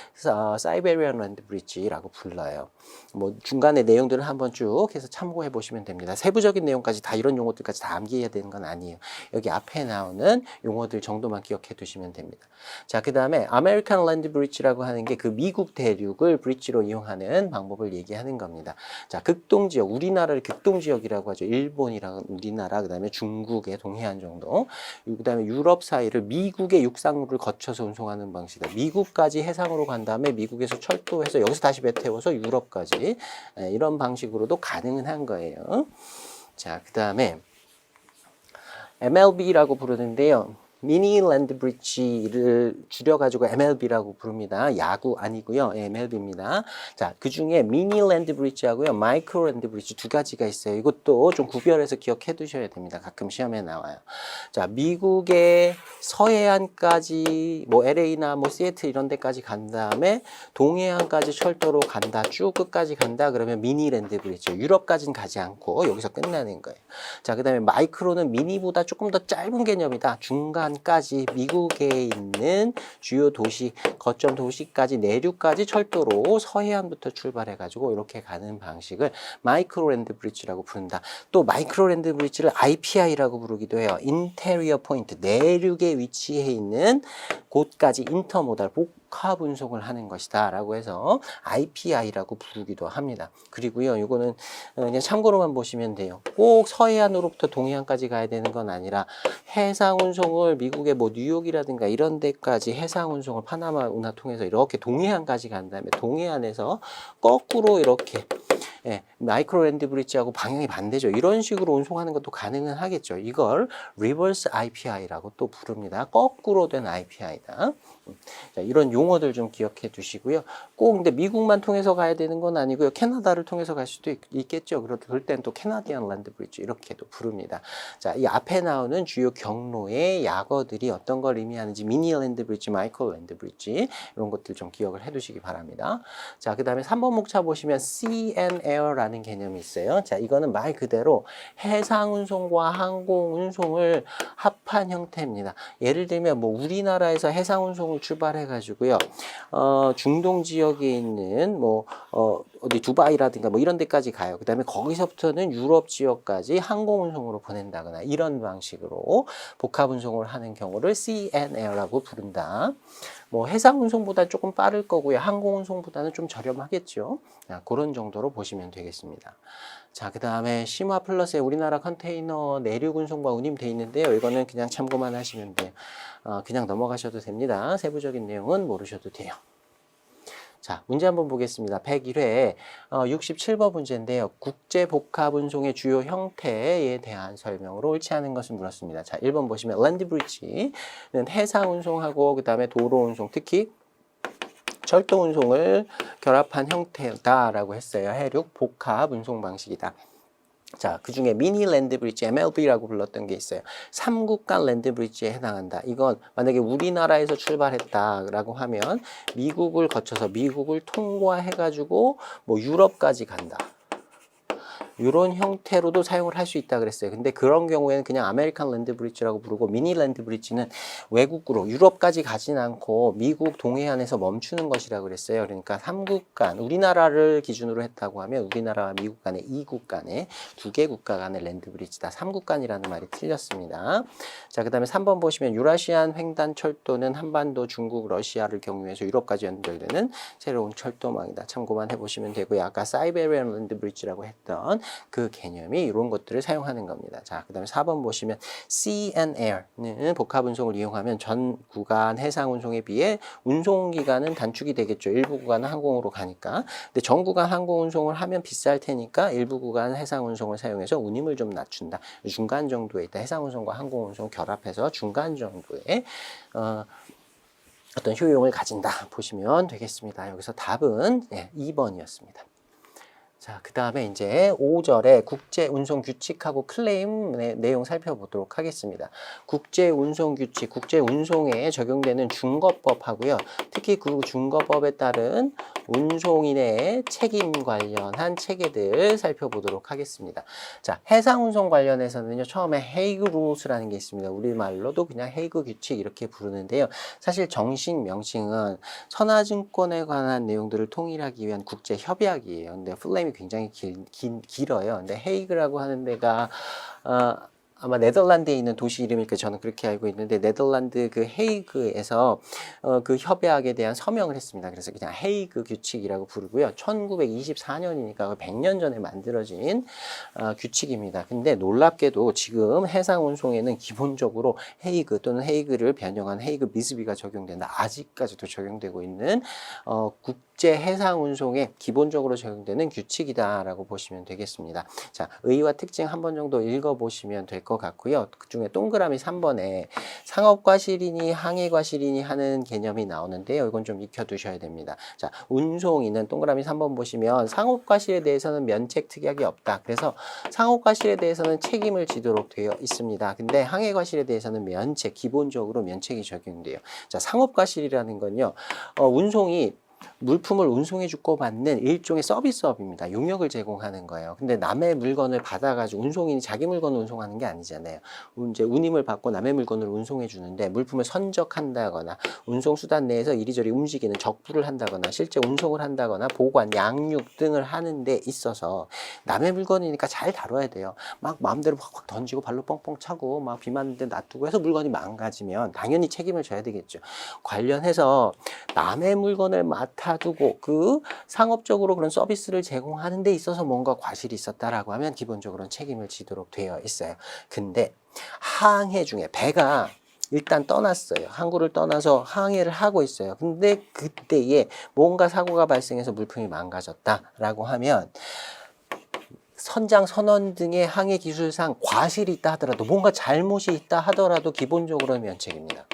사이베리안 랜드 브리지라고 불러요. 뭐 중간에 내용들을 한번 쭉 해서 참고해 보시면 됩니다. 세부적인 내용까지 다 이런 용어들까지 다 암기해야 되는 건 건 아니에요. 여기 앞에 나오는 용어들 정도만 기억해 두시면 됩니다. 자, 그 다음에 아메리칸 랜드 브릿지라고 하는 게 그 미국 대륙을 브릿지로 이용하는 방법을 얘기하는 겁니다. 자, 극동지역, 우리나라를 극동지역이라고 하죠. 일본이랑 우리나라, 그 다음에 중국의 동해안 정도, 그 다음에 유럽 사이를 미국의 육상로를 거쳐서 운송하는 방식이다. 미국까지 해상으로 간 다음에 미국에서 철도해서 여기서 다시 배 태워서 유럽까지, 이런 방식으로도 가능은 한 거예요. 자, 그 다음에 MLB라고 부르는데요. 미니 랜드 브릿지를 줄여가지고 MLB라고 부릅니다. 야구 아니고요. MLB입니다. 자, 그 중에 미니 랜드 브릿지하고요. 마이크로 랜드 브릿지 두 가지가 있어요. 이것도 좀 구별해서 기억해 두셔야 됩니다. 가끔 시험에 나와요. 자, 미국의 서해안까지 뭐 LA나 뭐 시애틀 이런 데까지 간 다음에 동해안까지 철도로 간다. 쭉 끝까지 간다. 그러면 미니 랜드 브릿지. 유럽까지는 가지 않고 여기서 끝나는 거예요. 자, 그 다음에 마이크로는 미니보다 조금 더 짧은 개념이다. 중간까지 미국에 있는 주요 도시, 거점 도시까지 내륙까지 철도로 서해안부터 출발해가지고 이렇게 가는 방식을 마이크로랜드 브릿지라고 부른다. 또 마이크로랜드 브릿지를 IPI라고 부르기도 해요. 인테리어 포인트, 내륙에 위치해 있는 곳까지 인터모달, 복합 운송을 하는 것이다 라고 해서 IPI라고 부르기도 합니다. 그리고요, 이거는 그냥 참고로만 보시면 돼요. 꼭 서해안으로부터 동해안까지 가야 되는 건 아니라 해상 운송을 미국의 뭐 뉴욕이라든가 이런 데까지 해상 운송을 파나마 운하 통해서 이렇게 동해안까지 간 다음에 동해안에서 거꾸로 이렇게, 마이크로랜드 브릿지하고 방향이 반대죠. 이런 식으로 운송하는 것도 가능은 하겠죠. 이걸 리버스 IPI라고 또 부릅니다. 거꾸로 된 IPI다. 자, 이런 용어들 좀 기억해 두시고요. 꼭 근데 미국만 통해서 가야 되는 건 아니고요. 캐나다를 통해서 갈 수도 있겠죠. 그럴 땐 또 캐나디안 랜드 브릿지 이렇게도 부릅니다. 자, 이 앞에 나오는 주요 경로의 약어들이 어떤 걸 의미하는지 미니 랜드 브릿지, 마이크로 랜드 브릿지 이런 것들 좀 기억을 해 두시기 바랍니다. 자, 그 다음에 3번 목차 보시면 Sea and Air라는 개념이 있어요. 자, 이거는 말 그대로 해상 운송과 항공 운송을 합한 형태입니다. 예를 들면 뭐 우리나라에서 해상 운송을 출발해 가지고요. 중동 지역에 있는 뭐 어디 두바이라든가 뭐 이런 데까지 가요. 그다음에 거기서부터는 유럽 지역까지 항공 운송으로 보낸다거나 이런 방식으로 복합 운송을 하는 경우를 Sea and Air라고 부른다. 뭐 해상 운송보다 조금 빠를 거고요. 항공 운송보다는 좀 저렴하겠죠. 그런 정도로 보시면 되겠습니다. 자, 그 다음에 심화 플러스에 우리나라 컨테이너 내륙 운송과 운임돼 있는데요. 이거는 그냥 참고만 하시면 돼요. 그냥 넘어가셔도 됩니다. 세부적인 내용은 모르셔도 돼요. 자, 문제 한번 보겠습니다. 101회 67번 문제인데요. 국제복합운송의 주요 형태에 대한 설명으로 옳지 않은 것을 물었습니다. 자, 1번 보시면 랜드 브릿지는 해상운송하고 그 다음에 도로운송, 특히 철도 운송을 결합한 형태다라고 했어요. 해륙 복합 운송 방식이다. 자, 그 중에 미니 랜드 브릿지 MLB라고 불렀던 게 있어요. 3국간 랜드 브릿지에 해당한다. 이건 만약에 우리나라에서 출발했다라고 하면 미국을 거쳐서 미국을 통과해가지고 뭐 유럽까지 간다. 이런 형태로도 사용을 할 수 있다 그랬어요. 근데 그런 경우에는 그냥 아메리칸 랜드 브릿지라고 부르고 미니 랜드 브릿지는 외국으로 유럽까지 가진 않고 미국 동해안에서 멈추는 것이라고 그랬어요. 그러니까 3국간 우리나라를 기준으로 했다고 하면 우리나라와 미국 간의 2국 간의 두 개 국가 간의 랜드 브릿지다. 3국간이라는 말이 틀렸습니다. 자, 그다음에 3번 보시면 유라시안 횡단 철도는 한반도, 중국, 러시아를 경유해서 유럽까지 연결되는 새로운 철도망이다. 참고만 해보시면 되고요. 아까 사이베리안 랜드 브릿지라고 했던 그 개념이 이런 것들을 사용하는 겁니다. 자, 그 다음에 4번 보시면 Sea and Air는 복합 운송을 이용하면 전 구간 해상 운송에 비해 운송 기간은 단축이 되겠죠. 일부 구간은 항공으로 가니까. 근데 전 구간 항공 운송을 하면 비쌀 테니까 일부 구간 해상 운송을 사용해서 운임을 좀 낮춘다. 중간 정도에 있다. 해상 운송과 항공 운송 결합해서 중간 정도의 어떤 효용을 가진다 보시면 되겠습니다. 여기서 답은 2번이었습니다. 자, 그 다음에 이제 5절에 국제운송규칙하고 클레임 내용 살펴보도록 하겠습니다. 국제운송규칙, 국제운송에 적용되는 중거법하고요. 특히 그 중거법에 따른 운송인의 책임 관련한 체계들 살펴보도록 하겠습니다. 자, 해상운송 관련해서는요. 처음에 헤이그 룰스라는 게 있습니다. 우리말로도 그냥 헤이그 규칙 이렇게 부르는데요. 사실 정식 명칭은 선화증권에 관한 내용들을 통일하기 위한 국제협약이에요. 근데 플레임이 굉장히 길어요. 근데 헤이그라고 하는 데가 아마 네덜란드에 있는 도시 이름이니까 저는 그렇게 알고 있는데 네덜란드 그 헤이그에서 그 협약에 대한 서명을 했습니다. 그래서 그냥 헤이그 규칙이라고 부르고요. 1924년이니까 100년 전에 만들어진 규칙입니다. 근데 놀랍게도 지금 해상 운송에는 기본적으로 헤이그 또는 헤이그를 변형한 헤이그 비스비가 적용된다. 아직까지도 적용되고 있는 국제 해상 운송에 기본적으로 적용되는 규칙이다라고 보시면 되겠습니다. 자, 의의와 특징 한 번 정도 읽어보시면 될 것 같고요. 그 중에 동그라미 3번에 상업과실이니 항해과실이니 하는 개념이 나오는데요. 이건 좀 익혀두셔야 됩니다. 자, 운송인은 동그라미 3번 보시면 상업과실에 대해서는 면책 특약이 없다. 그래서 상업과실에 대해서는 책임을 지도록 되어 있습니다. 근데 항해과실에 대해서는 면책, 기본적으로 면책이 적용돼요. 자, 상업과실이라는 건요, 운송이 물품을 운송해 주고 받는 일종의 서비스업입니다. 용역을 제공하는 거예요. 근데 남의 물건을 받아가지고 운송인이 자기 물건을 운송하는 게 아니잖아요. 이제 운임을 받고 남의 물건을 운송해 주는데 물품을 선적한다거나 운송수단 내에서 이리저리 움직이는 적부를 한다거나 실제 운송을 한다거나 보관, 양육 등을 하는 데 있어서 남의 물건이니까 잘 다뤄야 돼요. 막 마음대로 확 던지고 발로 뻥뻥 차고 막 비 맞는데 놔두고 해서 물건이 망가지면 당연히 책임을 져야 되겠죠. 관련해서 남의 물건을 맡아두고 그 상업적으로 그런 서비스를 제공하는 데 있어서 뭔가 과실이 있었다라고 하면 기본적으로는 책임을 지도록 되어 있어요. 근데 항해 중에 배가 일단 떠났어요. 항구를 떠나서 항해를 하고 있어요. 근데 그때에 뭔가 사고가 발생해서 물품이 망가졌다라고 하면 선장, 선원 등의 항해 기술상 과실이 있다 하더라도 뭔가 잘못이 있다 하더라도 기본적으로는 면책입니다.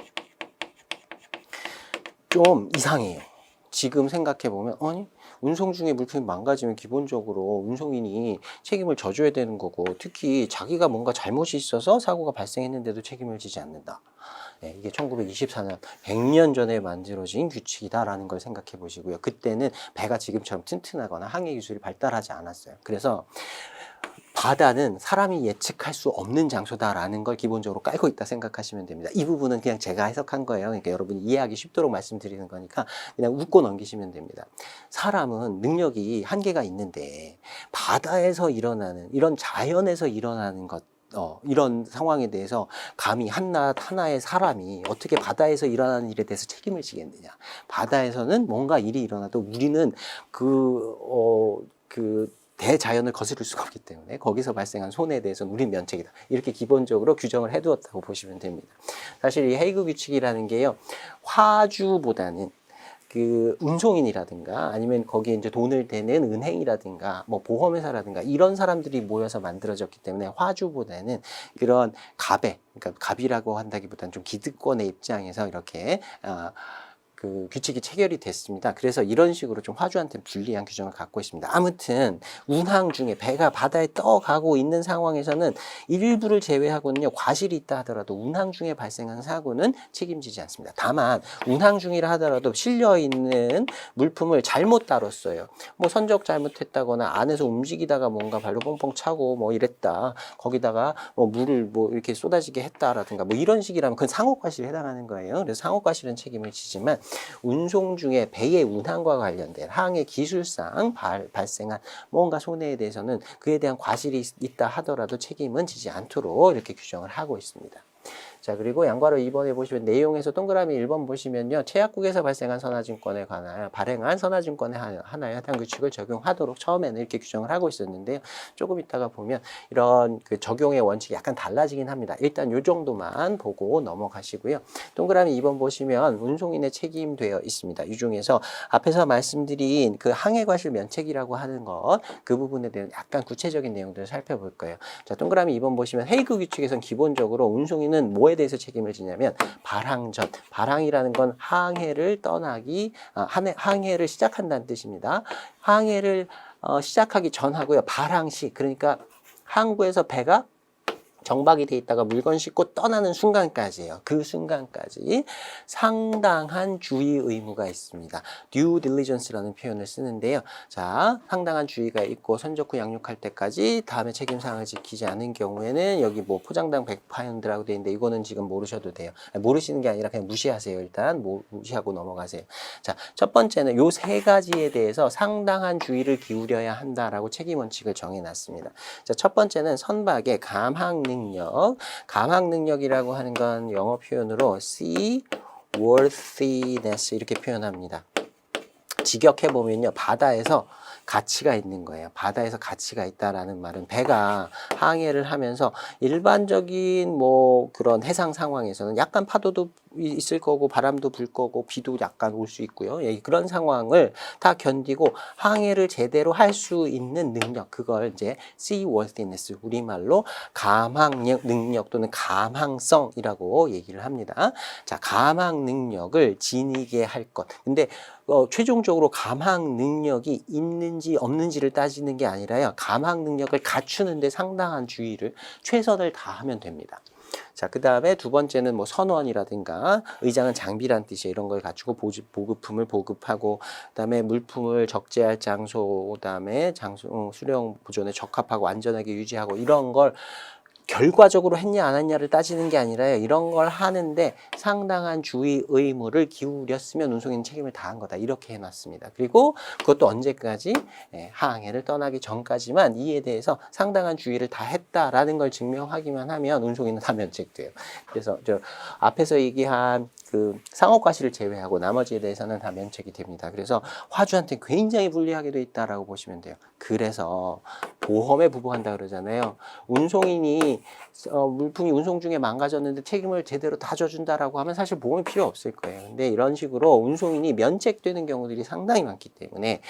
좀 이상해요. 지금 생각해보면 아니 운송 중에 물품이 망가지면 기본적으로 운송인이 책임을 져줘야 되는 거고 특히 자기가 뭔가 잘못이 있어서 사고가 발생했는데도 책임을 지지 않는다. 네, 이게 1924년 100년 전에 만들어진 규칙이다라는 걸 생각해 보시고요. 그때는 배가 지금처럼 튼튼하거나 항해 기술이 발달하지 않았어요. 그래서 바다는 사람이 예측할 수 없는 장소다라는 걸 기본적으로 깔고 있다 생각하시면 됩니다. 이 부분은 그냥 제가 해석한 거예요. 그러니까 여러분이 이해하기 쉽도록 말씀드리는 거니까 그냥 웃고 넘기시면 됩니다. 사람은 능력이 한계가 있는데 바다에서 일어나는 이런 자연에서 일어나는 것 이런 상황에 대해서 감히 한낱 하나의 사람이 어떻게 바다에서 일어나는 일에 대해서 책임을 지겠느냐. 바다에서는 뭔가 일이 일어나도 우리는 대자연을 거스를 수가 없기 때문에 거기서 발생한 손해에 대해서는 우린 면책이다. 이렇게 기본적으로 규정을 해두었다고 보시면 됩니다. 사실 이 헤이그 규칙이라는 게요, 화주보다는 그 운송인이라든가 아니면 거기에 이제 돈을 대는 은행이라든가 뭐 보험회사라든가 이런 사람들이 모여서 만들어졌기 때문에 화주보다는 그런 갑의, 그러니까 갑이라고 한다기보다는 좀 기득권의 입장에서 이렇게 그 규칙이 체결이 됐습니다. 그래서 이런 식으로 좀 화주한테 불리한 규정을 갖고 있습니다. 아무튼 운항 중에 배가 바다에 떠가고 있는 상황에서는 일부를 제외하고는요, 과실이 있다 하더라도 운항 중에 발생한 사고는 책임지지 않습니다. 다만 운항 중이라 하더라도 실려 있는 물품을 잘못 다뤘어요. 뭐 선적 잘못했다거나 안에서 움직이다가 뭔가 발로 뻥뻥 차고 뭐 이랬다. 거기다가 뭐 물을 뭐 이렇게 쏟아지게 했다라든가 뭐 이런 식이라면 그건 상업과실에 해당하는 거예요. 그래서 상업과실은 책임을 지지만 운송 중에 배의 운항과 관련된 항해 기술상 발생한 뭔가 손해에 대해서는 그에 대한 과실이 있다 하더라도 책임은 지지 않도록 이렇게 규정을 하고 있습니다. 자, 그리고 양괄호 2번에 보시면 내용에서 동그라미 1번 보시면요, 최약국에서 발생한 선화증권에 관하여 발행한 선화증권에 하나의 해당 규칙을 적용하도록 처음에는 이렇게 규정을 하고 있었는데요. 조금 있다가 보면 이런 그 적용의 원칙이 약간 달라지긴 합니다. 일단 요 정도만 보고 넘어가시고요. 동그라미 2번 보시면 운송인의 책임되어 있습니다. 이 중에서 앞에서 말씀드린 그 항해과실 면책이라고 하는 것, 그 부분에 대한 약간 구체적인 내용들을 살펴볼 거예요. 자, 동그라미 2번 보시면 헤이그 규칙에서는 기본적으로 운송인은 뭐에 대해서 책임을 지냐면 발항전, 발항이라는 건 항해를 떠나기, 항해를 시작한다는 뜻입니다. 항해를 시작하기 전하고요. 발항 시, 그러니까 항구에서 배가 정박이 돼 있다가 물건 싣고 떠나는 순간까지예요. 그 순간까지 상당한 주의 의무가 있습니다. due diligence라는 표현을 쓰는데요. 자, 상당한 주의가 있고 선적 후 양육할 때까지 다음에 책임사항을 지키지 않은 경우에는 여기 뭐 포장당 100파운드라고 되어 있는데 이거는 지금 모르셔도 돼요. 모르시는 게 아니라 그냥 무시하세요. 일단 무시하고 넘어가세요. 자, 첫 번째는 요 세 가지에 대해서 상당한 주의를 기울여야 한다라고 책임 원칙을 정해놨습니다. 자, 첫 번째는 선박의 감항 능력. 감학 능력이라고 하는 건 영어 표현으로 seaworthiness 이렇게 표현합니다. 직역해보면요, 바다에서 가치가 있는 거예요. 바다에서 가치가 있다라는 말은 배가 항해를 하면서 일반적인 뭐 그런 해상 상황에서는 약간 파도도 있을 거고 바람도 불 거고 비도 약간 올 수 있고요. 예, 그런 상황을 다 견디고 항해를 제대로 할 수 있는 능력, 그걸 이제 seaworthiness, 우리말로 감항 능력 또는 감항성이라고 얘기를 합니다. 자, 감항 능력을 지니게 할 것. 근데 최종적으로 감항 능력이 있는지 없는지를 따지는 게 아니라요, 감항 능력을 갖추는 데 상당한 주의를, 최선을 다하면 됩니다. 자, 그 다음에 두 번째는 뭐 선원이라든가, 의장은 장비란 뜻이에요. 이런 걸 갖추고 보급품을 보급하고, 그 다음에 물품을 적재할 장소, 그 다음에 수령 보존에 적합하고 안전하게 유지하고, 이런 걸 결과적으로 했냐 안 했냐를 따지는 게 아니라요, 이런 걸 하는데 상당한 주의 의무를 기울였으면 운송인은 책임을 다한 거다, 이렇게 해놨습니다. 그리고 그것도 언제까지? 항해를 떠나기 전까지만 이에 대해서 상당한 주의를 다 했다라는 걸 증명하기만 하면 운송인은 다 면책돼요. 그래서 저 앞에서 얘기한 그 상업과실을 제외하고 나머지에 대해서는 다 면책이 됩니다. 그래서 화주한테 굉장히 불리하게 돼 있다라고 보시면 돼요. 그래서 보험에 부부한다 그러잖아요. 운송인이 물품이 운송 중에 망가졌는데 책임을 제대로 다 져준다라고 하면 사실 보험이 필요 없을 거예요. 근데 이런 식으로 운송인이 면책되는 경우들이 상당히 많기 때문에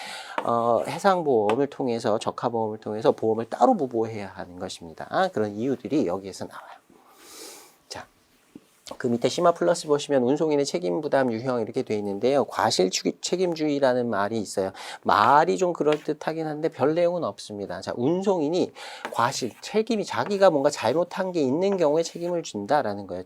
해상보험을 통해서, 적하보험을 통해서 보험을 따로 부부해야 하는 것입니다. 그런 이유들이 여기에서 나와요. 그 밑에 심화 플러스 보시면 운송인의 책임 부담 유형 이렇게 돼 있는데요. 과실 책임주의라는 말이 있어요. 말이 좀 그럴듯하긴 한데 별 내용은 없습니다. 자, 운송인이 과실, 책임이, 자기가 뭔가 잘못한 게 있는 경우에 책임을 준다라는 거예요.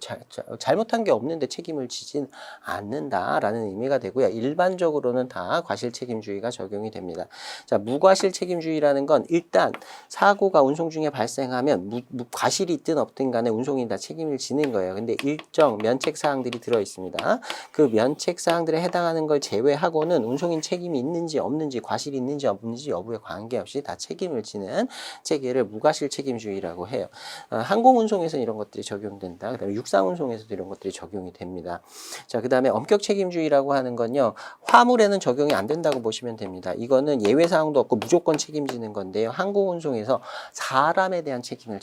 잘못한 게 없는데 책임을 지진 않는다라는 의미가 되고요. 일반적으로는 다 과실 책임주의가 적용이 됩니다. 자, 무과실 책임주의라는 건 일단 사고가 운송 중에 발생하면 과실이 있든 없든 간에 운송인이 다 책임을 지는 거예요. 근데 일정 면책 사항들이 들어 있습니다. 그 면책 사항들에 해당하는 걸 제외하고는 운송인 책임이 있는지 없는지, 과실이 있는지 없는지 여부에 관계없이 다 책임을 지는 체계를 무과실 책임주의라고 해요. 항공운송에서는 이런 것들이 적용된다. 그다음에 육상운송에서도 이런 것들이 적용이 됩니다. 자, 그다음에 엄격 책임주의라고 하는 건요, 화물에는 적용이 안 된다고 보시면 됩니다. 이거는 예외 사항도 없고 무조건 책임지는 건데요. 항공운송에서 사람에 대한 책임을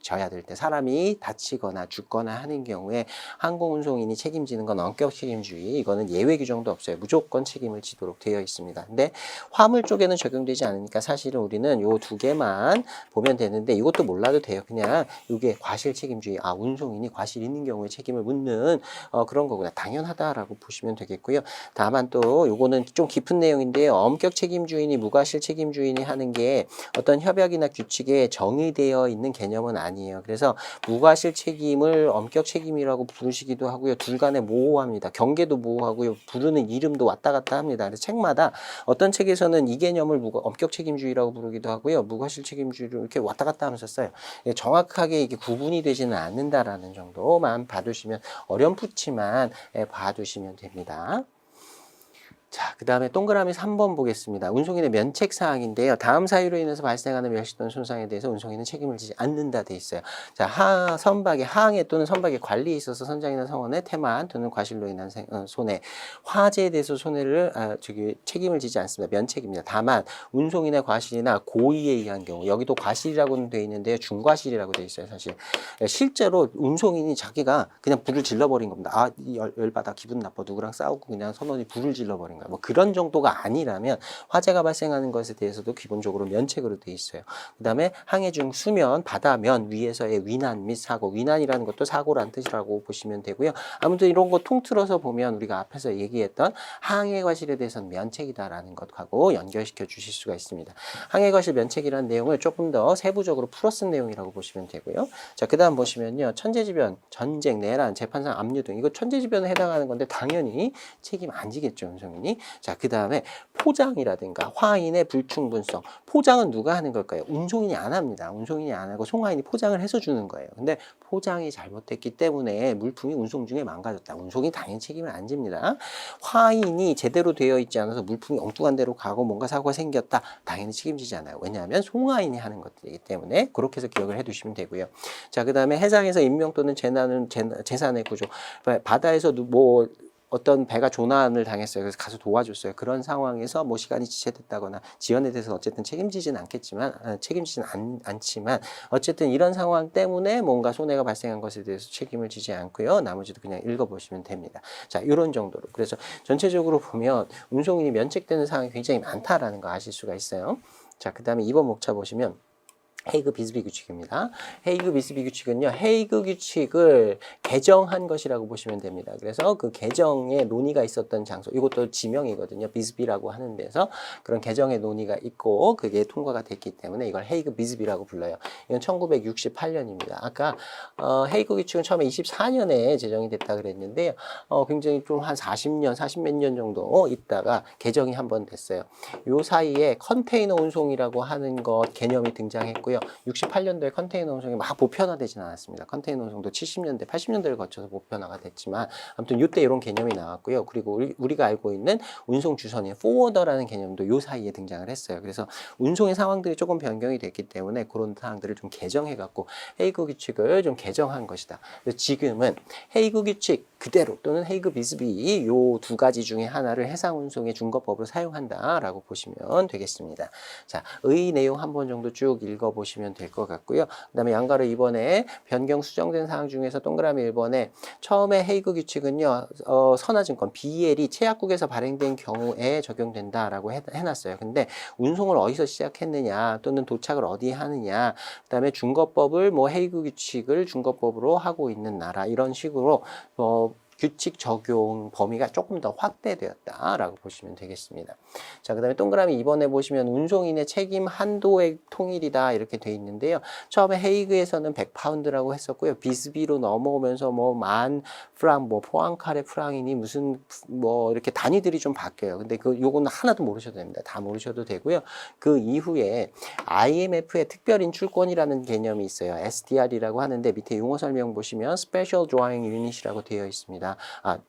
져야 될 때, 사람이 다치거나 죽거나 하는 경우에 항공운송인이 책임지는 건 엄격 책임주의, 이거는 예외 규정도 없어요. 무조건 책임을 지도록 되어 있습니다. 근데 화물 쪽에는 적용되지 않으니까 사실은 우리는 요 두 개만 보면 되는데, 이것도 몰라도 돼요. 그냥 이게 과실 책임주의, 운송인이 과실 있는 경우에 책임을 묻는 그런 거구나, 당연하다라고 보시면 되겠고요. 다만 또 요거는 좀 깊은 내용인데요. 엄격 책임주의니 무과실 책임주의니 하는 게 어떤 협약이나 규칙에 정의되어 있는 개념은 아니에요. 그래서 무과실 책임을 엄격 책임이라고 부르시기도 하고요. 둘 간에 모호합니다. 경계도 모호하고요. 부르는 이름도 왔다 갔다 합니다. 그래서 책마다 어떤 책에서는 이 개념을 엄격 책임주의라고 부르기도 하고요, 무과실 책임주의를 이렇게 왔다 갔다 하면서 써요. 정확하게 이게 구분이 되지는 않는다라는 정도만 봐두시면, 어렴풋이만 봐두시면 됩니다. 자, 그 다음에 동그라미 3번 보겠습니다. 운송인의 면책 사항인데요. 다음 사유로 인해서 발생하는 멸시 또는 손상에 대해서 운송인은 책임을 지지 않는다 돼 있어요. 자, 선박의 항해 또는 선박의 관리에 있어서 선장이나 성원의 태만 또는 과실로 인한 손해, 화재에 대해서 책임을 지지 않습니다. 면책입니다. 다만 운송인의 과실이나 고의에 의한 경우, 여기도 과실이라고는 돼 있는데요, 중과실이라고 돼 있어요. 사실 실제로 운송인이 자기가 그냥 불을 질러버린 겁니다. 열받아, 기분 나빠, 누구랑 싸우고 그냥 선원이 불을 질러버린, 뭐 그런 정도가 아니라면 화재가 발생하는 것에 대해서도 기본적으로 면책으로 돼 있어요. 그 다음에 항해 중 수면, 바다면 위에서의 위난 및 사고, 위난이라는 것도 사고란 뜻이라고 보시면 되고요. 아무튼 이런 거 통틀어서 보면 우리가 앞에서 얘기했던 항해 과실에 대해서는 면책이다라는 것하고 연결시켜 주실 수가 있습니다. 항해 과실 면책이라는 내용을 조금 더 세부적으로 풀어 쓴 내용이라고 보시면 되고요. 자, 그 다음 보시면요, 천재지변, 전쟁, 내란, 재판상 압류 등, 이거 천재지변에 해당하는 건데 당연히 책임 안 지겠죠, 운송인이. 운송이. 자, 그 다음에 포장이라든가 화인의 불충분성. 포장은 누가 하는 걸까요? 운송인이 안 합니다. 운송인이 안 하고 송화인이 포장을 해서 주는 거예요. 근데 포장이 잘못됐기 때문에 물품이 운송 중에 망가졌다. 운송이 당연히 책임을 안 집니다. 화인이 제대로 되어 있지 않아서 물품이 엉뚱한 데로 가고 뭔가 사고가 생겼다. 당연히 책임지지 않아요. 왜냐하면 송화인이 하는 것들이기 때문에 그렇게 해서 기억을 해두시면 되고요. 자, 그 다음에 해상에서 인명 또는 재산의 구조. 바다에서 뭐 어떤 배가 조난을 당했어요. 그래서 가서 도와줬어요. 그런 상황에서 뭐 시간이 지체됐다거나 지연에 대해서 어쨌든 책임지지는 않지만 어쨌든 이런 상황 때문에 뭔가 손해가 발생한 것에 대해서 책임을 지지 않고요. 나머지도 그냥 읽어보시면 됩니다. 자, 이런 정도로. 그래서 전체적으로 보면 운송인이 면책되는 상황이 굉장히 많다라는 거 아실 수가 있어요. 자, 그 다음에 2번 목차 보시면 헤이그 비스비 규칙입니다. 헤이그 비스비 규칙은요, 헤이그 규칙을 개정한 것이라고 보시면 됩니다. 그래서 그 개정에 논의가 있었던 장소, 이것도 지명이거든요. 비스비라고 하는 데서 그런 개정의 논의가 있고 그게 통과가 됐기 때문에 이걸 헤이그 비스비라고 불러요. 이건 1968년입니다. 아까 헤이그 규칙은 처음에 24년에 제정이 됐다 그랬는데요. 굉장히 좀 한 40년, 40몇 년 정도 있다가 개정이 한번 됐어요. 요 사이에 컨테이너 운송이라고 하는 것 개념이 등장했고요. 68년도에 컨테이너 운송이 막 보편화되지는 않았습니다. 컨테이너 운송도 70년대, 80년대를 거쳐서 보편화가 됐지만 아무튼 이때 이런 개념이 나왔고요. 그리고 우리가 알고 있는 운송 주선인 포워더라는 개념도 요 사이에 등장을 했어요. 그래서 운송의 상황들이 조금 변경이 됐기 때문에 그런 사항들을 좀 개정해 갖고 헤이그 규칙을 좀 개정한 것이다. 그래서 지금은 헤이그 규칙 그대로 또는 헤이그 비스비 요 두 가지 중에 하나를 해상 운송의 준거법으로 사용한다라고 보시면 되겠습니다. 자, 의 내용 한 번 정도 쭉 읽어보시면 될 것 같고요. 그 다음에 양가로 2번에 변경 수정된 사항 중에서 동그라미 1번에 처음에 헤이그 규칙은요, 선화증권 BL이 체약국에서 발행된 경우에 적용된다라고 해놨어요. 근데 운송을 어디서 시작했느냐 또는 도착을 어디에 하느냐, 그 다음에 준거법을 뭐 헤이그 규칙을 준거법으로 하고 있는 나라 이런 식으로 규칙 적용 범위가 조금 더 확대되었다라고 보시면 되겠습니다. 자, 그 다음에 동그라미 2번에 보시면 운송인의 책임 한도액 통일이다 이렇게 돼 있는데요. 처음에 헤이그에서는 100파운드라고 했었고요. 비스비로 넘어오면서 뭐 10,000프랑, 뭐 포앙카레 프랑이니 무슨 뭐 이렇게 단위들이 좀 바뀌어요. 근데 요거는 하나도 모르셔도 됩니다. 다 모르셔도 되고요. 그 이후에 IMF의 특별 인출권이라는 개념이 있어요. SDR이라고 하는데 밑에 용어 설명 보시면 Special Drawing Unit이라고 되어 있습니다.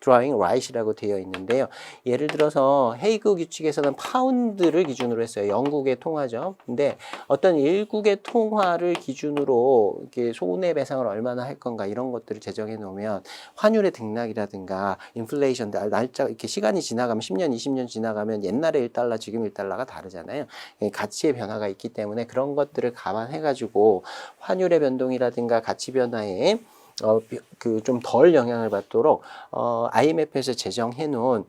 Drawing Right이라고 되어 있는데요. 예를 들어서 헤이그 규칙에서는 파운드를 기준으로 했어요. 영국의 통화죠. 근데 어떤 일국의 통화를 기준으로 이렇게 손해배상을 얼마나 할 건가 이런 것들을 제정해 놓으면 환율의 등락이라든가 인플레이션 날짜 이렇게 시간이 지나가면 10년, 20년 지나가면 옛날에 1달러, 지금 1달러가 다르잖아요. 가치의 변화가 있기 때문에 그런 것들을 감안해 가지고 환율의 변동이라든가 가치 변화에 그 좀 덜 영향을 받도록 IMF에서 제정해 놓은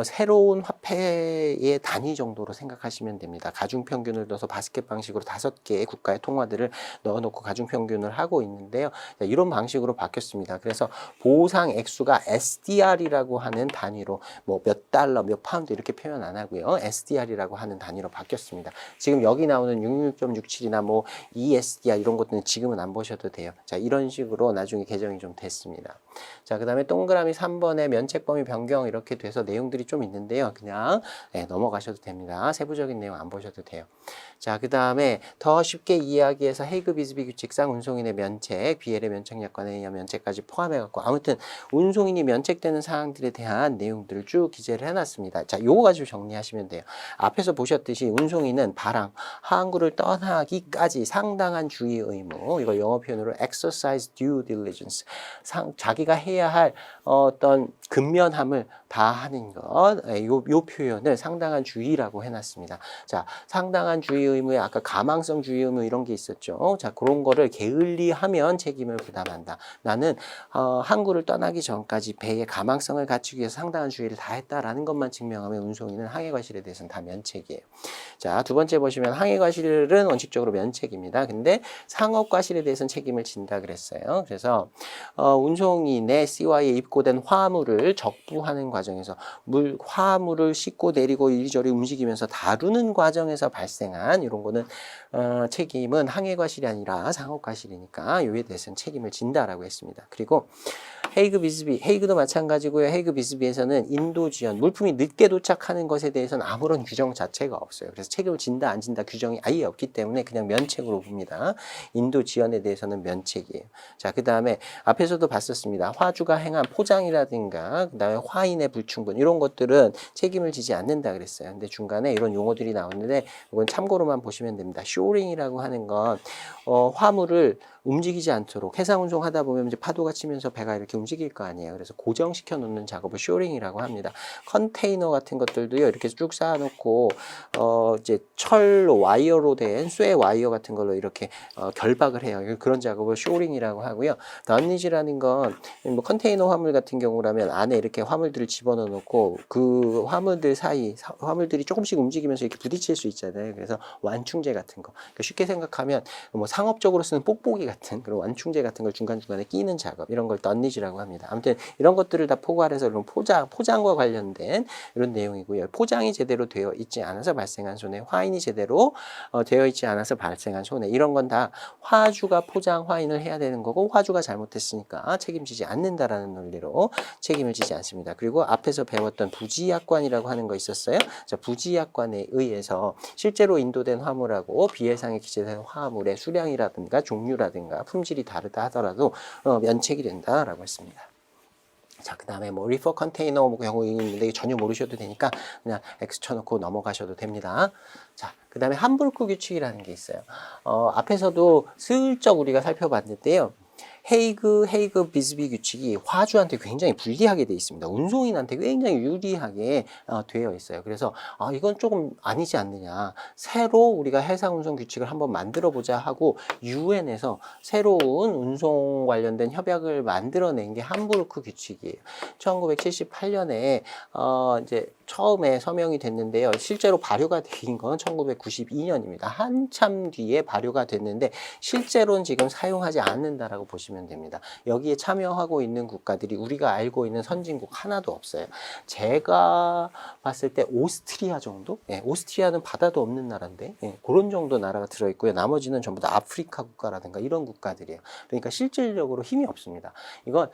새로운 화폐의 단위 정도로 생각하시면 됩니다. 가중평균을 넣어서 바스켓 방식으로 5개의 국가의 통화들을 넣어놓고 가중평균을 하고 있는데요. 이런 방식으로 바뀌었습니다. 그래서 보상 액수가 SDR이라고 하는 단위로 뭐 몇 달러, 몇 파운드 이렇게 표현 안 하고요. SDR이라고 하는 단위로 바뀌었습니다. 지금 여기 나오는 66.67이나 뭐 ESDR 이런 것들은 지금은 안 보셔도 돼요. 자, 이런 식으로 나중에 개정이 좀 됐습니다. 자, 그 다음에 동그라미 3번에 면책 범위 변경 이렇게 돼서 내용들이 좀 있는데요. 그냥 넘어가셔도 됩니다. 세부적인 내용 안 보셔도 돼요. 자, 그 다음에 더 쉽게 이야기해서 헤이그 비스비 규칙상 운송인의 면책, BL의 면책 약관에 의한 면책까지 포함해갖고 아무튼 운송인이 면책되는 사항들에 대한 내용들을 쭉 기재를 해놨습니다. 자, 요거 가지고 정리하시면 돼요. 앞에서 보셨듯이 운송인은 발항, 항구를 떠나기까지 상당한 주의 의무, 이걸 영어 표현으로 exercise due diligence, 자기가 해야 할 어떤 근면함을 다하는 것, 요 표현을 상당한 주의라고 해놨습니다. 자, 상당한 주의 의무에 아까 가망성 주의 의무 이런 게 있었죠. 자, 그런 거를 게을리하면 책임을 부담한다. 나는 항구를 떠나기 전까지 배의 가망성을 갖추기 위해서 상당한 주의를 다했다라는 것만 증명하면 운송인은 항해과실에 대해서는 다 면책이에요. 자, 두 번째 보시면 항해과실은 원칙적으로 면책입니다. 근데 상업과실에 대해서는 책임을 진다 그랬어요. 그래서 운송인의 CY에 입고된 화물을 적부하는 과정에서 화물을 싣고 내리고 이리저리 움직이면서 다루는 과정에서 발생한 이런 거는 책임은 항해과실이 아니라 상업과실이니까 이에 대해서는 책임을 진다라고 했습니다. 그리고 헤이그 비스비, 헤이그도 마찬가지고요. 헤이그 비스비에서는 인도 지연, 물품이 늦게 도착하는 것에 대해서는 아무런 규정 자체가 없어요. 그래서 책임을 진다 안 진다 규정이 아예 없기 때문에 그냥 면책으로 봅니다. 인도 지연에 대해서는 면책이에요. 자, 그 다음에 앞에서도 봤었습니다. 화주가 행한 포장이라든가 그다음에 화인의 불충분 이런 것들은 책임을 지지 않는다 그랬어요. 근데 중간에 이런 용어들이 나오는데 이건 참고로만 보시면 됩니다. 쇼링이라고 하는 건 화물을 움직이지 않도록 해상 운송하다 보면 이제 파도가 치면서 배가 이렇게 움직일 거 아니에요. 그래서 고정시켜 놓는 작업을 쇼링이라고 합니다. 컨테이너 같은 것들도요. 이렇게 쭉 쌓아 놓고 이제 철로 와이어로 된 쇠 와이어 같은 걸로 이렇게 결박을 해요. 그런 작업을 쇼링이라고 하고요. 던니지라는 건 뭐 컨테이너 화물 같은 경우라면 안에 이렇게 화물들을 집어넣어 놓고 그 화물들 사이 화물들이 조금씩 움직이면서 이렇게 부딪힐 수 있잖아요. 그래서 완충제 같은 거. 그러니까 쉽게 생각하면 뭐 상업적으로 쓰는 뽁뽁이 같은 그런 완충제 같은 걸 중간중간에 끼는 작업 이런 걸 던니지라고 합니다. 아무튼 이런 것들을 다 포괄해서 이런 포장과 관련된 이런 내용이고요. 포장이 제대로 되어 있지 않아서 발생한 손해, 화인이 제대로 되어 있지 않아서 발생한 손해 이런 건 다 화주가 포장 화인을 해야 되는 거고 화주가 잘못했으니까 책임지지 않는다라는 논리로 책임을 지지 않습니다. 그리고 앞에서 배웠던 부지약관이라고 하는 거 있었어요. 자, 부지약관에 의해서 실제로 인도된 화물하고 비해상에 기재된 화물의 수량이라든가 종류라든가 품질이 다르다 하더라도 면책이 된다라고 했습니다. 자, 그 다음에 뭐 리퍼 컨테이너 뭐 경우 있는데 전혀 모르셔도 되니까 그냥 X 쳐놓고 넘어가셔도 됩니다. 자, 그 다음에 함부르크 규칙이라는 게 있어요. 앞에서도 슬쩍 우리가 살펴봤는데요. 헤이그 비스비 규칙이 화주한테 굉장히 불리하게 돼 있습니다. 운송인한테 굉장히 유리하게 되어 있어요. 그래서 이건 조금 아니지 않느냐. 새로 우리가 해상 운송 규칙을 한번 만들어 보자 하고 유엔에서 새로운 운송 관련된 협약을 만들어낸 게 함부르크 규칙이에요. 1978년에 이제 처음에 서명이 됐는데요. 실제로 발효가 된 건 1992년입니다. 한참 뒤에 발효가 됐는데 실제로는 지금 사용하지 않는다라고 보시면 됩니다. 여기에 참여하고 있는 국가들이 우리가 알고 있는 선진국 하나도 없어요. 제가 봤을 때 오스트리아 정도? 예, 오스트리아는 바다도 없는 나라인데 그런 정도 나라가 들어있고요. 나머지는 전부 다 아프리카 국가라든가 이런 국가들이에요. 그러니까 실질적으로 힘이 없습니다. 이건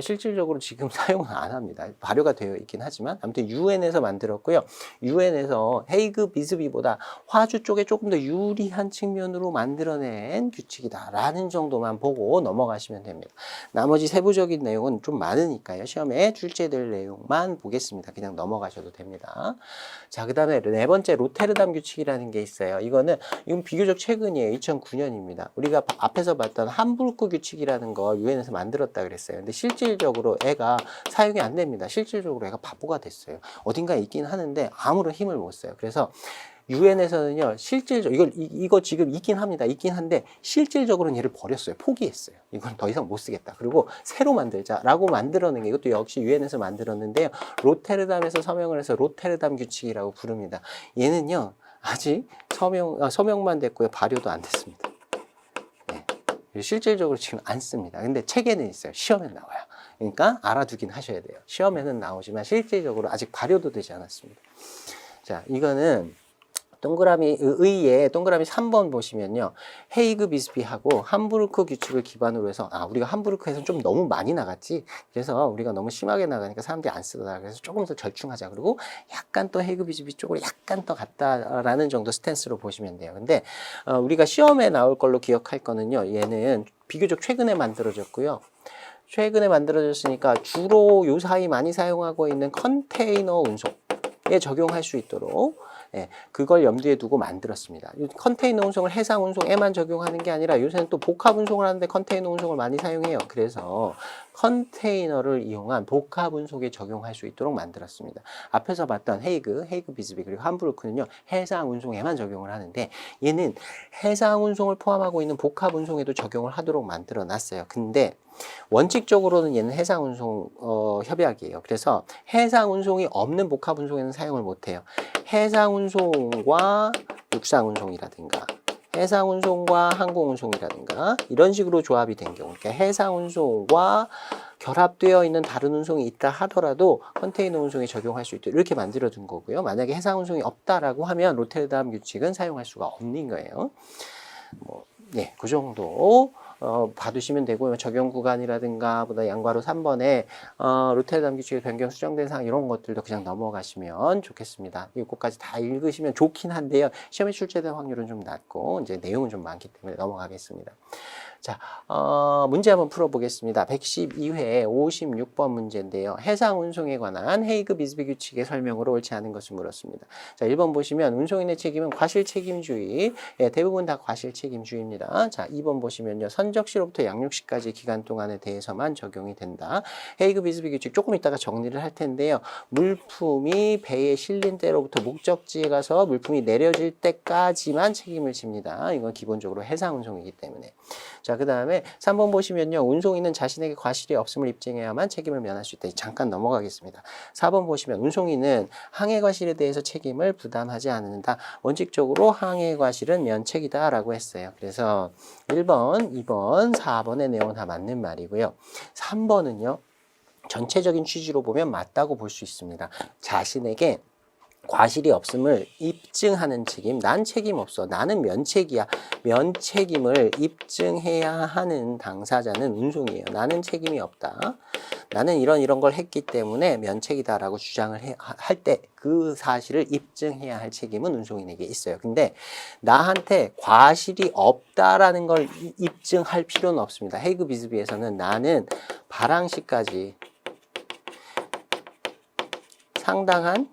실질적으로 지금 사용은 안 합니다. 발효가 되어 있긴 하지만 아무튼 유엔에서 만들었고요. 유엔에서 헤이그 비스비보다 화주 쪽에 조금 더 유리한 측면으로 만들어낸 규칙이다라는 정도만 보고 넘어가시면 됩니다. 나머지 세부적인 내용은 좀 많으니까요. 시험에 출제될 내용만 보겠습니다. 그냥 넘어가셔도 됩니다. 자, 그 다음에 네 번째 로테르담 규칙이라는 게 있어요. 이건 비교적 최근이에요. 2009년입니다. 우리가 앞에서 봤던 함부르크 규칙이라는 거 유엔에서 만들었다 그랬어요. 근데 실질적으로 애가 사용이 안 됩니다. 실질적으로 애가 바보가 됐어요. 어딘가에 있긴 하는데 아무런 힘을 못 써요. 그래서 유엔에서는요, 실질적으로, 이거 지금 있긴 합니다. 있긴 한데, 실질적으로는 얘를 버렸어요. 포기했어요. 이건 더 이상 못 쓰겠다. 그리고 새로 만들자라고 만들어낸 게, 이것도 역시 유엔에서 만들었는데요. 로테르담에서 서명을 해서 로테르담 규칙이라고 부릅니다. 얘는요, 아직 서명만 됐고요. 발효도 안 됐습니다. 네. 실질적으로 지금 안 씁니다. 근데 책에는 있어요. 시험에 나와요. 그러니까 알아두긴 하셔야 돼요. 시험에는 나오지만 실질적으로 아직 발효도 되지 않았습니다. 자, 이거는 동그라미 의에 동그라미 3번 보시면요. 헤이그 비스비하고 함부르크 규칙을 기반으로 해서 우리가 함부르크에서 좀 너무 많이 나갔지. 그래서 우리가 너무 심하게 나가니까 사람들이 안 쓰더라. 그래서 조금 더 절충하자. 그리고 약간 또 헤이그 비스비 쪽으로 약간 더 갔다라는 정도 스탠스로 보시면 돼요. 근데 우리가 시험에 나올 걸로 기억할 거는요. 얘는 비교적 최근에 만들어졌고요. 최근에 만들어졌으니까 주로 요사이 많이 사용하고 있는 컨테이너 운송에 적용할 수 있도록 그걸 염두에 두고 만들었습니다. 컨테이너 운송을 해상 운송에만 적용하는 게 아니라 요새는 또 복합 운송을 하는데 컨테이너 운송을 많이 사용해요. 그래서 컨테이너를 이용한 복합 운송에 적용할 수 있도록 만들었습니다. 앞에서 봤던 헤이그 비스비 그리고 함부르크는요. 해상 운송에만 적용을 하는데 얘는 해상 운송을 포함하고 있는 복합 운송에도 적용을 하도록 만들어 놨어요. 근데 원칙적으로는 얘는 해상 운송 협약이에요. 그래서 해상 운송이 없는 복합 운송에는 사용을 못 해요. 해상 운송과 육상 운송이라든가 해상 운송과 항공 운송이라든가 이런 식으로 조합이 된 경우, 그러니까 해상 운송과 결합되어 있는 다른 운송이 있다 하더라도 컨테이너 운송에 적용할 수 있도록 이렇게 만들어 둔 거고요. 만약에 해상 운송이 없다라고 하면 로테르담 규칙은 사용할 수가 없는 거예요. 그 정도 봐두시면 되고요. 적용 구간이라든가 보다 양괄호 3번에 로테르담 규칙의 변경 수정된 사항 이런 것들도 그냥 넘어가시면 좋겠습니다. 이것까지 다 읽으시면 좋긴 한데요. 시험에 출제될 확률은 좀 낮고 이제 내용은 좀 많기 때문에 넘어가겠습니다. 자, 문제 한번 풀어보겠습니다. 112회 56번 문제인데요. 해상 운송에 관한 헤이그 비스비 규칙의 설명으로 옳지 않은 것을 물었습니다. 자, 1번 보시면 운송인의 책임은 과실 책임주의. 예, 대부분 다 과실 책임주의입니다. 자, 2번 보시면요. 선적시로부터 양육시까지 기간 동안에 대해서만 적용이 된다. 헤이그 비스비 규칙 조금 이따가 정리를 할 텐데요. 물품이 배에 실린 때로부터 목적지에 가서 물품이 내려질 때까지만 책임을 집니다. 이건 기본적으로 해상 운송이기 때문에. 자, 그 다음에 3번 보시면요. 운송인은 자신에게 과실이 없음을 입증해야만 책임을 면할 수 있다. 잠깐 넘어가겠습니다. 4번 보시면 운송인은 항해 과실에 대해서 책임을 부담하지 않는다. 원칙적으로 항해 과실은 면책이다 라고 했어요. 그래서 1번, 2번, 4번의 내용은 다 맞는 말이고요. 3번은요. 전체적인 취지로 보면 맞다고 볼 수 있습니다. 자신에게 과실이 없음을 입증하는 책임, 난 책임 없어. 나는 면책이야. 면책임을 입증해야 하는 당사자는 운송이에요. 나는 책임이 없다. 나는 이런 걸 했기 때문에 면책이다라고 주장을 할 때 그 사실을 입증해야 할 책임은 운송인에게 있어요. 근데 나한테 과실이 없다라는 걸 입증할 필요는 없습니다. 헤이그 비스비에서는 나는 발항 시까지 상당한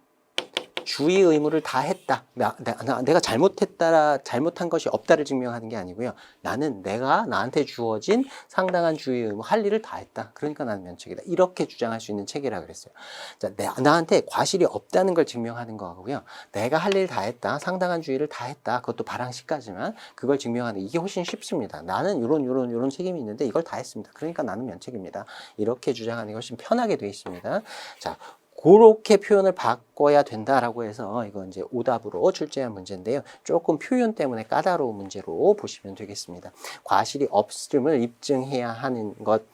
주의 의무를 다 했다. 내가 잘못한 것이 없다를 증명하는 게 아니고요. 나는 내가 나한테 주어진 상당한 주의 의무, 할 일을 다 했다. 그러니까 나는 면책이다. 이렇게 주장할 수 있는 책이라 그랬어요. 자, 나한테 과실이 없다는 걸 증명하는 거고요. 내가 할 일 다 했다. 상당한 주의를 다 했다. 그것도 발항시까지만 그걸 증명하는 이게 훨씬 쉽습니다. 나는 이런 책임이 있는데 이걸 다 했습니다. 그러니까 나는 면책입니다. 이렇게 주장하는 게 훨씬 편하게 되어 있습니다. 자, 그렇게 표현을 바꿔야 된다라고 해서 이건 이제 오답으로 출제한 문제인데요. 조금 표현 때문에 까다로운 문제로 보시면 되겠습니다. 과실이 없음을 입증해야 하는 것,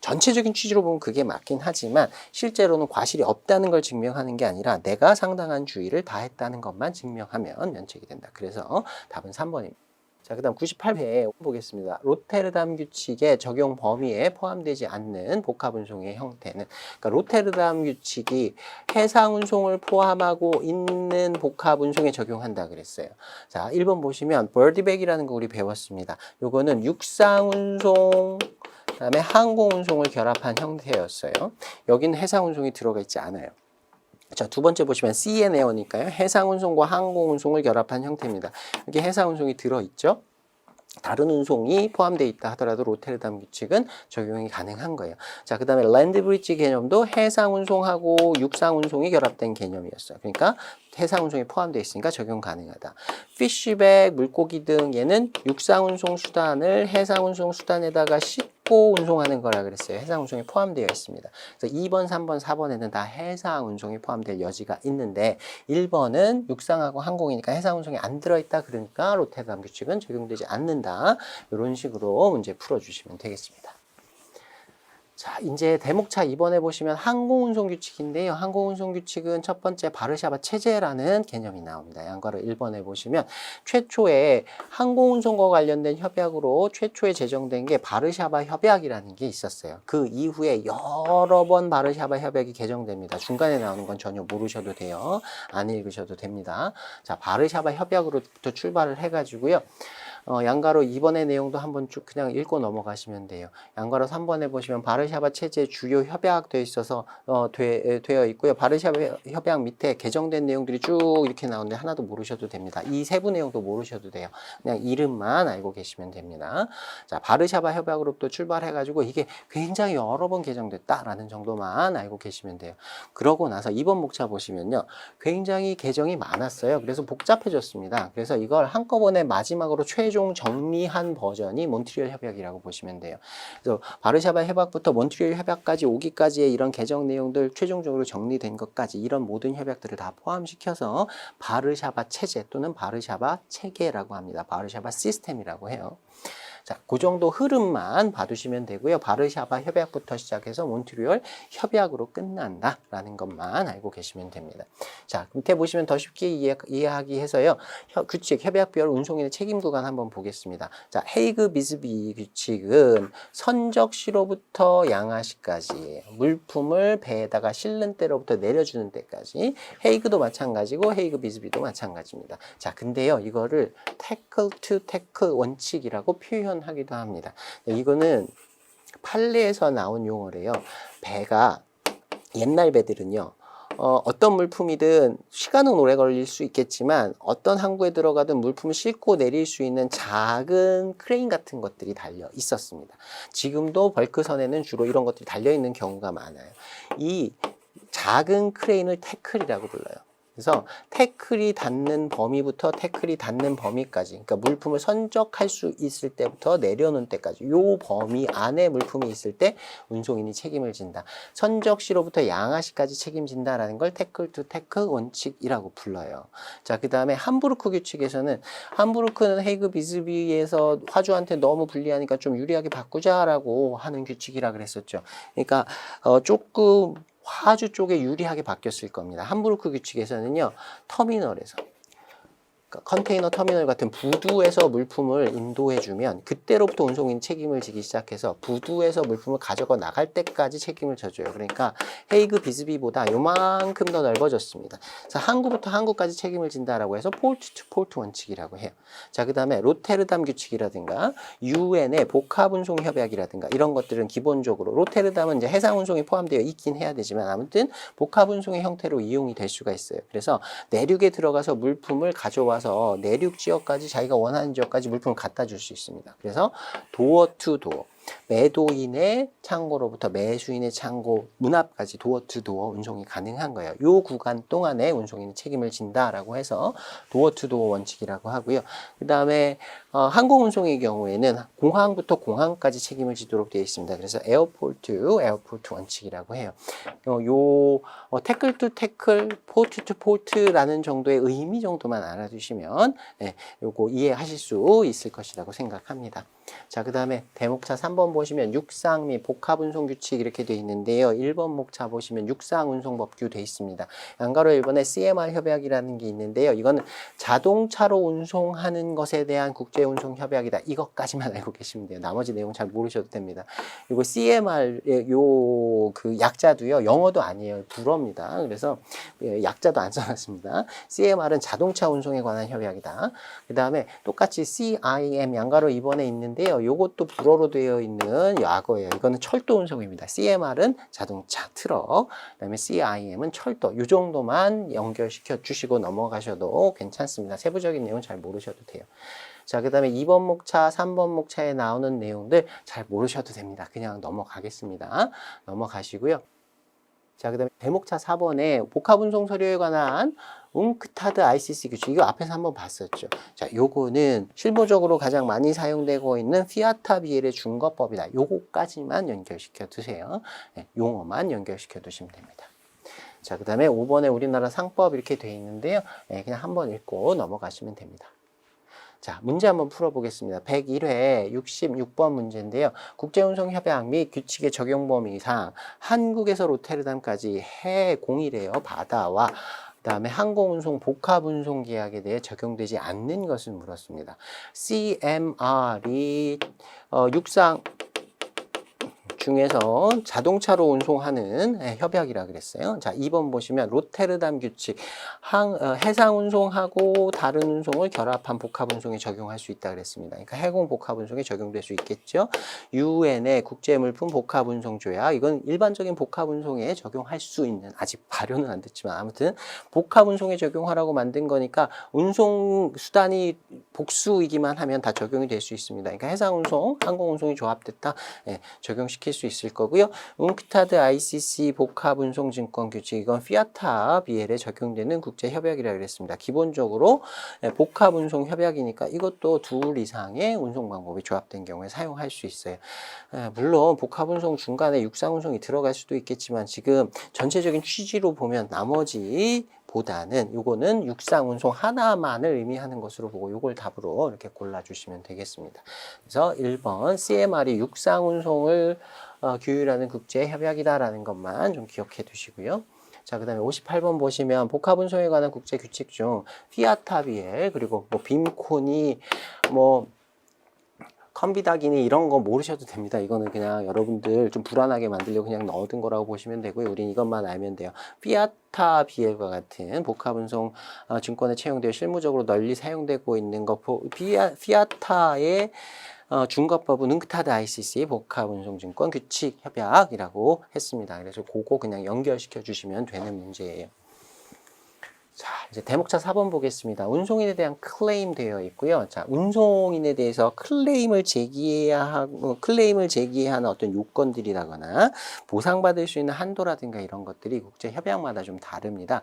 전체적인 취지로 보면 그게 맞긴 하지만 실제로는 과실이 없다는 걸 증명하는 게 아니라 내가 상당한 주의를 다했다는 것만 증명하면 면책이 된다. 그래서 답은 3번입니다. 자, 그 다음 98회 보겠습니다. 로테르담 규칙의 적용 범위에 포함되지 않는 복합운송의 형태는, 그러니까 로테르담 규칙이 해상운송을 포함하고 있는 복합운송에 적용한다 그랬어요. 자, 1번 보시면 버디백이라는 거 우리 배웠습니다. 요거는 육상운송, 그다음에 항공운송을 결합한 형태였어요. 여기는 해상운송이 들어가 있지 않아요. 자, 두 번째 보시면 CNA어니까요. 해상운송과 항공운송을 결합한 형태입니다. 여기 해상운송이 들어있죠. 다른 운송이 포함되어 있다 하더라도 로테르담 규칙은 적용이 가능한 거예요. 자, 그 다음에 랜드브리지 개념도 해상운송하고 육상운송이 결합된 개념이었어요. 그러니까 해상운송이 포함되어 있으니까 적용 가능하다. 피쉬백, 물고기 등 얘는 육상운송 수단을 해상운송 수단에다가 싣고 운송하는 거라 그랬어요. 해상운송이 포함되어 있습니다. 그래서 2번, 3번, 4번에는 다 해상운송이 포함될 여지가 있는데 1번은 육상하고 항공이니까 해상운송이 안 들어있다. 그러니까 로테르담 규칙은 적용되지 않는다. 이런 식으로 문제 풀어주시면 되겠습니다. 자, 이제 대목차 2번에 보시면 항공운송 규칙인데요. 항공운송 규칙은 첫 번째 바르샤바 체제라는 개념이 나옵니다. 양괄호 1번에 보시면 최초에 항공운송과 관련된 협약으로 최초에 제정된 게 바르샤바 협약이라는 게 있었어요. 그 이후에 여러 번 바르샤바 협약이 개정됩니다. 중간에 나오는 건 전혀 모르셔도 돼요. 안 읽으셔도 됩니다. 자, 바르샤바 협약으로부터 출발을 해가지고요. 양괄호 2번의 내용도 한번 쭉 그냥 읽고 넘어가시면 돼요. 양괄호 3번에 보시면 바르샤바 체제 주요 협약되어 있어서 되어 있고요. 바르샤바 협약 밑에 개정된 내용들이 쭉 이렇게 나오는데 하나도 모르셔도 됩니다. 이 세부 내용도 모르셔도 돼요. 그냥 이름만 알고 계시면 됩니다. 자, 바르샤바 협약으로부터 출발해가지고 이게 굉장히 여러 번 개정됐다라는 정도만 알고 계시면 돼요. 그러고 나서 2번 목차 보시면요. 굉장히 개정이 많았어요. 그래서 복잡해졌습니다. 그래서 이걸 한꺼번에 마지막으로 최종 정리한 버전이 몬트리올 협약이라고 보시면 돼요. 그래서 바르샤바 협약부터 몬트리올 협약까지 오기까지의 이런 개정 내용들 최종적으로 정리된 것까지 이런 모든 협약들을 다 포함시켜서 바르샤바 체제 또는 바르샤바 체계라고 합니다. 바르샤바 시스템이라고 해요. 자, 그 정도 흐름만 봐두시면 되고요. 바르샤바 협약부터 시작해서 몬트리올 협약으로 끝난다라는 것만 알고 계시면 됩니다. 자, 밑에 보시면 더 쉽게 이해하기 해서요. 규칙, 협약별, 운송인의 책임 구간 한번 보겠습니다. 자, 헤이그 비스비 규칙은 선적시로부터 양아시까지 물품을 배에다가 실는 때로부터 내려주는 때까지 헤이그도 마찬가지고 헤이그 비스비도 마찬가지입니다. 자, 근데요, 이거를 태클 투 태클 원칙이라고 표현하기도 합니다. 이거는 판례에서 나온 용어래요. 배가 옛날 배들은요. 어떤 물품이든 시간은 오래 걸릴 수 있겠지만 어떤 항구에 들어가든 물품을 싣고 내릴 수 있는 작은 크레인 같은 것들이 달려 있었습니다. 지금도 벌크선에는 주로 이런 것들이 달려 있는 경우가 많아요. 이 작은 크레인을 태클이라고 불러요. 그래서 태클이 닿는 범위부터 태클이 닿는 범위까지, 그러니까 물품을 선적할 수 있을 때부터 내려놓을 때까지 요 범위 안에 물품이 있을 때 운송인이 책임을 진다. 선적시로부터 양아시까지 책임진다라는 걸 태클 투 태클 원칙이라고 불러요. 자, 그 다음에 함부르크 규칙에서는 함부르크는 헤이그 비스비에서 화주한테 너무 불리하니까 좀 유리하게 바꾸자라고 하는 규칙이라 그랬었죠. 그러니까 조금 화주 쪽에 유리하게 바뀌었을 겁니다. 함부르크 규칙에서는요, 터미널에서, 그러니까 컨테이너 터미널 같은 부두에서 물품을 인도해주면 그때로부터 운송인 책임을 지기 시작해서 부두에서 물품을 가져가 나갈 때까지 책임을 져줘요. 그러니까 헤이그 비스비보다 요만큼 더 넓어졌습니다. 그래서 항구부터 항구까지 책임을 진다라고 해서 폴트 투 폴트 원칙이라고 해요. 자, 그 다음에 로테르담 규칙이라든가 유엔의 복합운송 협약이라든가 이런 것들은 기본적으로 로테르담은 이제 해상운송이 포함되어 있긴 해야 되지만 아무튼 복합운송의 형태로 이용이 될 수가 있어요. 그래서 내륙에 들어가서 물품을 가져와서 내륙 지역까지 자기가 원하는 지역까지 물품을 갖다 줄 수 있습니다. 그래서 도어 투 도어, 매도인의 창고로부터 매수인의 창고 문 앞까지 도어 투 도어 운송이 가능한 거예요. 이 구간 동안에 운송인이 책임을 진다라고 해서 도어 투 도어 원칙이라고 하고요. 그 다음에 항공운송의 경우에는 공항부터 공항까지 책임을 지도록 되어 있습니다. 그래서 에어포트 원칙이라고 해요. 태클 투 태클, 포트 투 포트라는 정도의 의미 정도만 알아두시면 요거 이해하실 수 있을 것이라고 생각합니다. 자, 그 다음에 대목차 3번 보시면 육상 및 복합운송 규칙 이렇게 되어 있는데요. 1번 목차 보시면 육상운송법규 되어 있습니다. 양가로 1번에 CMR 협약이라는 게 있는데요. 이거는 자동차로 운송하는 것에 대한 국제운송 협약이다. 이것까지만 알고 계시면 돼요. 나머지 내용 잘 모르셔도 됩니다. 이거 CMR의 그 약자도요. 영어도 아니에요. 불어입니다. 그래서 약자도 안 써놨습니다. CMR은 자동차 운송에 관한 협약이다. 그 다음에 똑같이 CIM 양가로 2번에 있는데요. 요것도 불어로 되어 있는 약어예요. 이거는 철도 운송입니다. CMR은 자동차, 트럭, 그다음에 CIM은 철도. 요 정도만 연결시켜 주시고 넘어가셔도 괜찮습니다. 세부적인 내용은 잘 모르셔도 돼요. 자, 그 다음에 2번 목차, 3번 목차에 나오는 내용들 잘 모르셔도 됩니다. 그냥 넘어가겠습니다. 넘어가시고요. 자, 그 다음에 대목차 4번에 복합운송 서류에 관한 웅크타드 ICC 규칙, 이거 앞에서 한번 봤었죠. 자, 요거는 실무적으로 가장 많이 사용되고 있는 피아타 비엘의 준거법이다. 요거까지만 연결시켜 두세요. 용어만 연결시켜 두시면 됩니다. 자, 그 다음에 5번에 우리나라 상법 이렇게 돼 있는데요. 그냥 한번 읽고 넘어가시면 됩니다. 자, 문제 한번 풀어보겠습니다. 101회 66번 문제인데요. 국제운송협약 및 규칙의 적용 범위상 한국에서 로테르담까지 해 공이래요. 바다와 그다음에 항공운송 복합운송 계약에 대해 적용되지 않는 것을 물었습니다. CMR이 육상 중에서 자동차로 운송하는 협약이라 그랬어요. 자, 2번 보시면 로테르담 규칙, 해상 운송하고 다른 운송을 결합한 복합 운송에 적용할 수 있다 그랬습니다. 그러니까 해공 복합 운송에 적용될 수 있겠죠. 유엔의 국제물품 복합 운송 조약, 이건 일반적인 복합 운송에 적용할 수 있는, 아직 발효는 안 됐지만 아무튼 복합 운송에 적용하라고 만든 거니까 운송 수단이 복수이기만 하면 다 적용이 될 수 있습니다. 그러니까 해상 운송, 항공 운송이 조합됐다, 적용시킬 수 있을 거고요. 웅크타드 ICC 복합운송증권 규칙, 이건 피아타 비엘에 적용되는 국제협약이라고 그랬습니다. 기본적으로 복합운송 협약이니까 이것도 둘 이상의 운송 방법이 조합된 경우에 사용할 수 있어요. 물론 복합운송 중간에 육상운송이 들어갈 수도 있겠지만 지금 전체적인 취지로 보면 나머지 보다는 요거는 육상 운송 하나만을 의미하는 것으로 보고 요걸 답으로 이렇게 골라주시면 되겠습니다. 그래서 1번 CMR이 육상 운송을 규율하는 국제 협약이다라는 것만 좀 기억해 두시고요. 자, 그 다음에 58번 보시면 복합운송에 관한 국제 규칙 중 피아타비엘 그리고 뭐 빔코니 뭐 컴비다기니 이런 거 모르셔도 됩니다. 이거는 그냥 여러분들 좀 불안하게 만들려고 그냥 넣어둔 거라고 보시면 되고요. 우린 이것만 알면 돼요. 피아타 비엘과 같은 복합운송 증권에 채용되어 실무적으로 널리 사용되고 있는 거 피아타의 준거법은 웅크타드 ICC 복합운송증권 규칙 협약이라고 했습니다. 그래서 그거 그냥 연결시켜 주시면 되는 문제예요. 자, 이제 대목차 4번 보겠습니다. 운송인에 대한 클레임 되어 있고요. 자, 운송인에 대해서 클레임을 제기해야 하고, 클레임을 제기하는 어떤 요건들이라거나 보상받을 수 있는 한도라든가 이런 것들이 국제 협약마다 좀 다릅니다.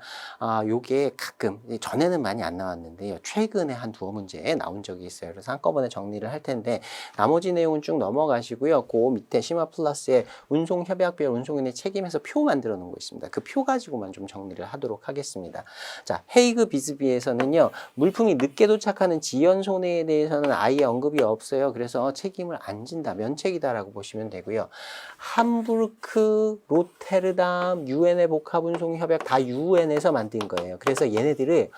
요게 가끔, 전에는 많이 안 나왔는데요. 최근에 한 두어 문제에 나온 적이 있어요. 그래서 한꺼번에 정리를 할 텐데, 나머지 내용은 쭉 넘어가시고요. 그 밑에 심화 플러스에 운송협약별 운송인의 책임에서 표 만들어 놓은 거 있습니다. 그 표 가지고만 좀 정리를 하도록 하겠습니다. 자, 헤이그 비스비에서는요, 물품이 늦게 도착하는 지연 손해에 대해서는 아예 언급이 없어요. 그래서 책임을 안 진다, 면책이다라고 보시면 되고요. 함부르크, 로테르담, 유엔의 복합운송협약 다 유엔에서 만든 거예요. 그래서 얘네들을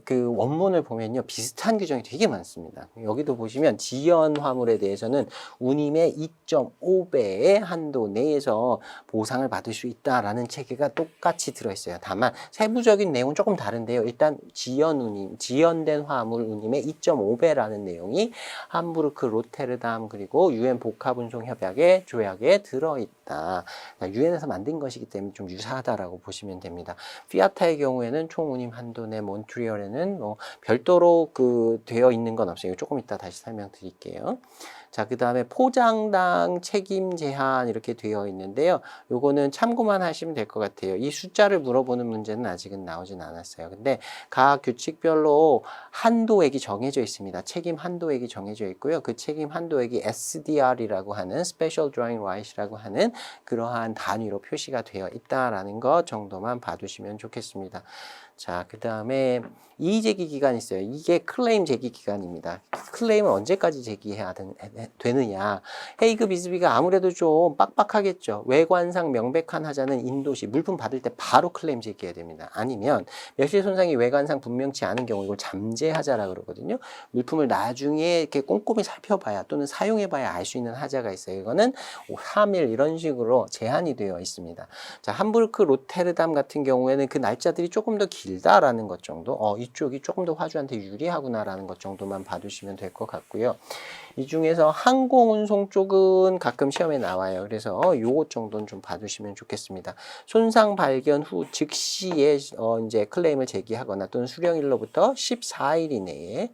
그 원문을 보면요, 비슷한 규정이 되게 많습니다. 여기도 보시면 지연 화물에 대해서는 운임의 2.5배의 한도 내에서 보상을 받을 수 있다라는 체계가 똑같이 들어있어요. 다만 세부적인 내용은 조금 다른데요. 일단 지연된 화물 운임의 2.5배라는 내용이 함부르크, 로테르담 그리고 유엔 복합운송협약의 조약에 들어있다. 유엔에서 만든 것이기 때문에 좀 유사하다라고 보시면 됩니다. 피아타의 경우에는 총 운임 한도 내 몬트리올에는 뭐 별도로 되어 있는 건 없어요. 조금 이따 다시 설명드릴게요. 자, 그 다음에 포장당 책임 제한 이렇게 되어 있는데요. 요거는 참고만 하시면 될 것 같아요. 이 숫자를 물어보는 문제는 아직은 나오진 않았어요. 근데 각 규칙별로 한도액이 정해져 있습니다. 책임 한도액이 정해져 있고요. 그 책임 한도액이 SDR이라고 하는 Special Drawing Right이라고 하는 그러한 단위로 표시가 되어 있다라는 것 정도만 봐두시면 좋겠습니다. 자, 그 다음에 이의제기 기간이 있어요. 이게 클레임 제기 기간입니다. 클레임을 언제까지 제기해야 되느냐. 헤이그 비스비가 아무래도 좀 빡빡하겠죠. 외관상 명백한 하자는 인도시, 물품 받을 때 바로 클레임 제기해야 됩니다. 아니면 멸실 손상이 외관상 분명치 않은 경우 이걸 잠재하자라 그러거든요. 물품을 나중에 이렇게 꼼꼼히 살펴봐야 또는 사용해봐야 알 수 있는 하자가 있어요. 이거는 3일 이런 식으로 제한이 되어 있습니다. 자, 함부르크, 로테르담 같은 경우에는 그 날짜들이 조금 더 길다라는 것 정도, 이쪽이 조금 더 화주한테 유리하구나라는 것 정도만 봐두시면 될 것 같고요. 이 중에서 항공운송 쪽은 가끔 시험에 나와요. 그래서 요것 정도는 좀 봐두시면 좋겠습니다. 손상 발견 후 즉시에 이제 클레임을 제기하거나 또는 수령일로부터 14일 이내에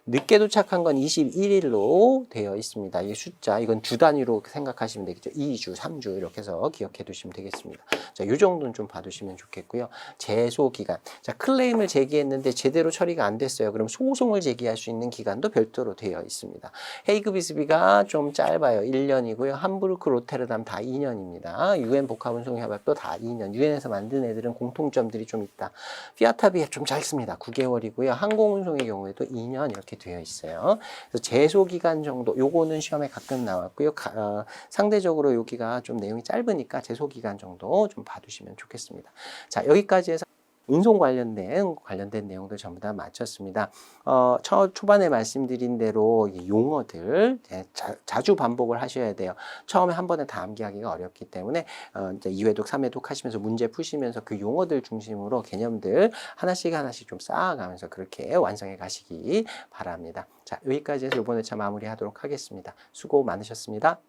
늦게 도착한 건 21일로 되어 있습니다. 이 숫자, 이건 주 단위로 생각하시면 되겠죠. 2주, 3주 이렇게 해서 기억해 두시면 되겠습니다. 자, 요 정도는 좀 봐두시면 좋겠고요. 제소 기간. 자, 클레임을 제기했는데 제대로 처리가 안 됐어요. 그럼 소송을 제기할 수 있는 기간도 별도로 되어 있습니다. 헤이그 비스비가 좀 짧아요. 1년이고요. 함부르크, 로테르담 다 2년입니다. 유엔 복합운송 협약도 다 2년. 유엔에서 만든 애들은 공통점들이 좀 있다. 피아타비에 좀 짧습니다. 9개월이고요. 항공운송의 경우에도 2년 이렇게 되어 있어요. 그래서 제소 기간 정도, 요거는 시험에 가끔 나왔고요. 상대적으로 여기가 좀 내용이 짧으니까 제소 기간 정도 좀 봐두시면 좋겠습니다. 자, 여기까지 해서 운송 관련된 내용들 전부 다 마쳤습니다. 초반에 말씀드린 대로 용어들 자주 반복을 하셔야 돼요. 처음에 한 번에 다 암기하기가 어렵기 때문에 이제 2회독, 3회독 하시면서 문제 푸시면서 그 용어들 중심으로 개념들 하나씩 좀 쌓아가면서 그렇게 완성해 가시기 바랍니다. 자, 여기까지 해서 이번 회차 마무리하도록 하겠습니다. 수고 많으셨습니다.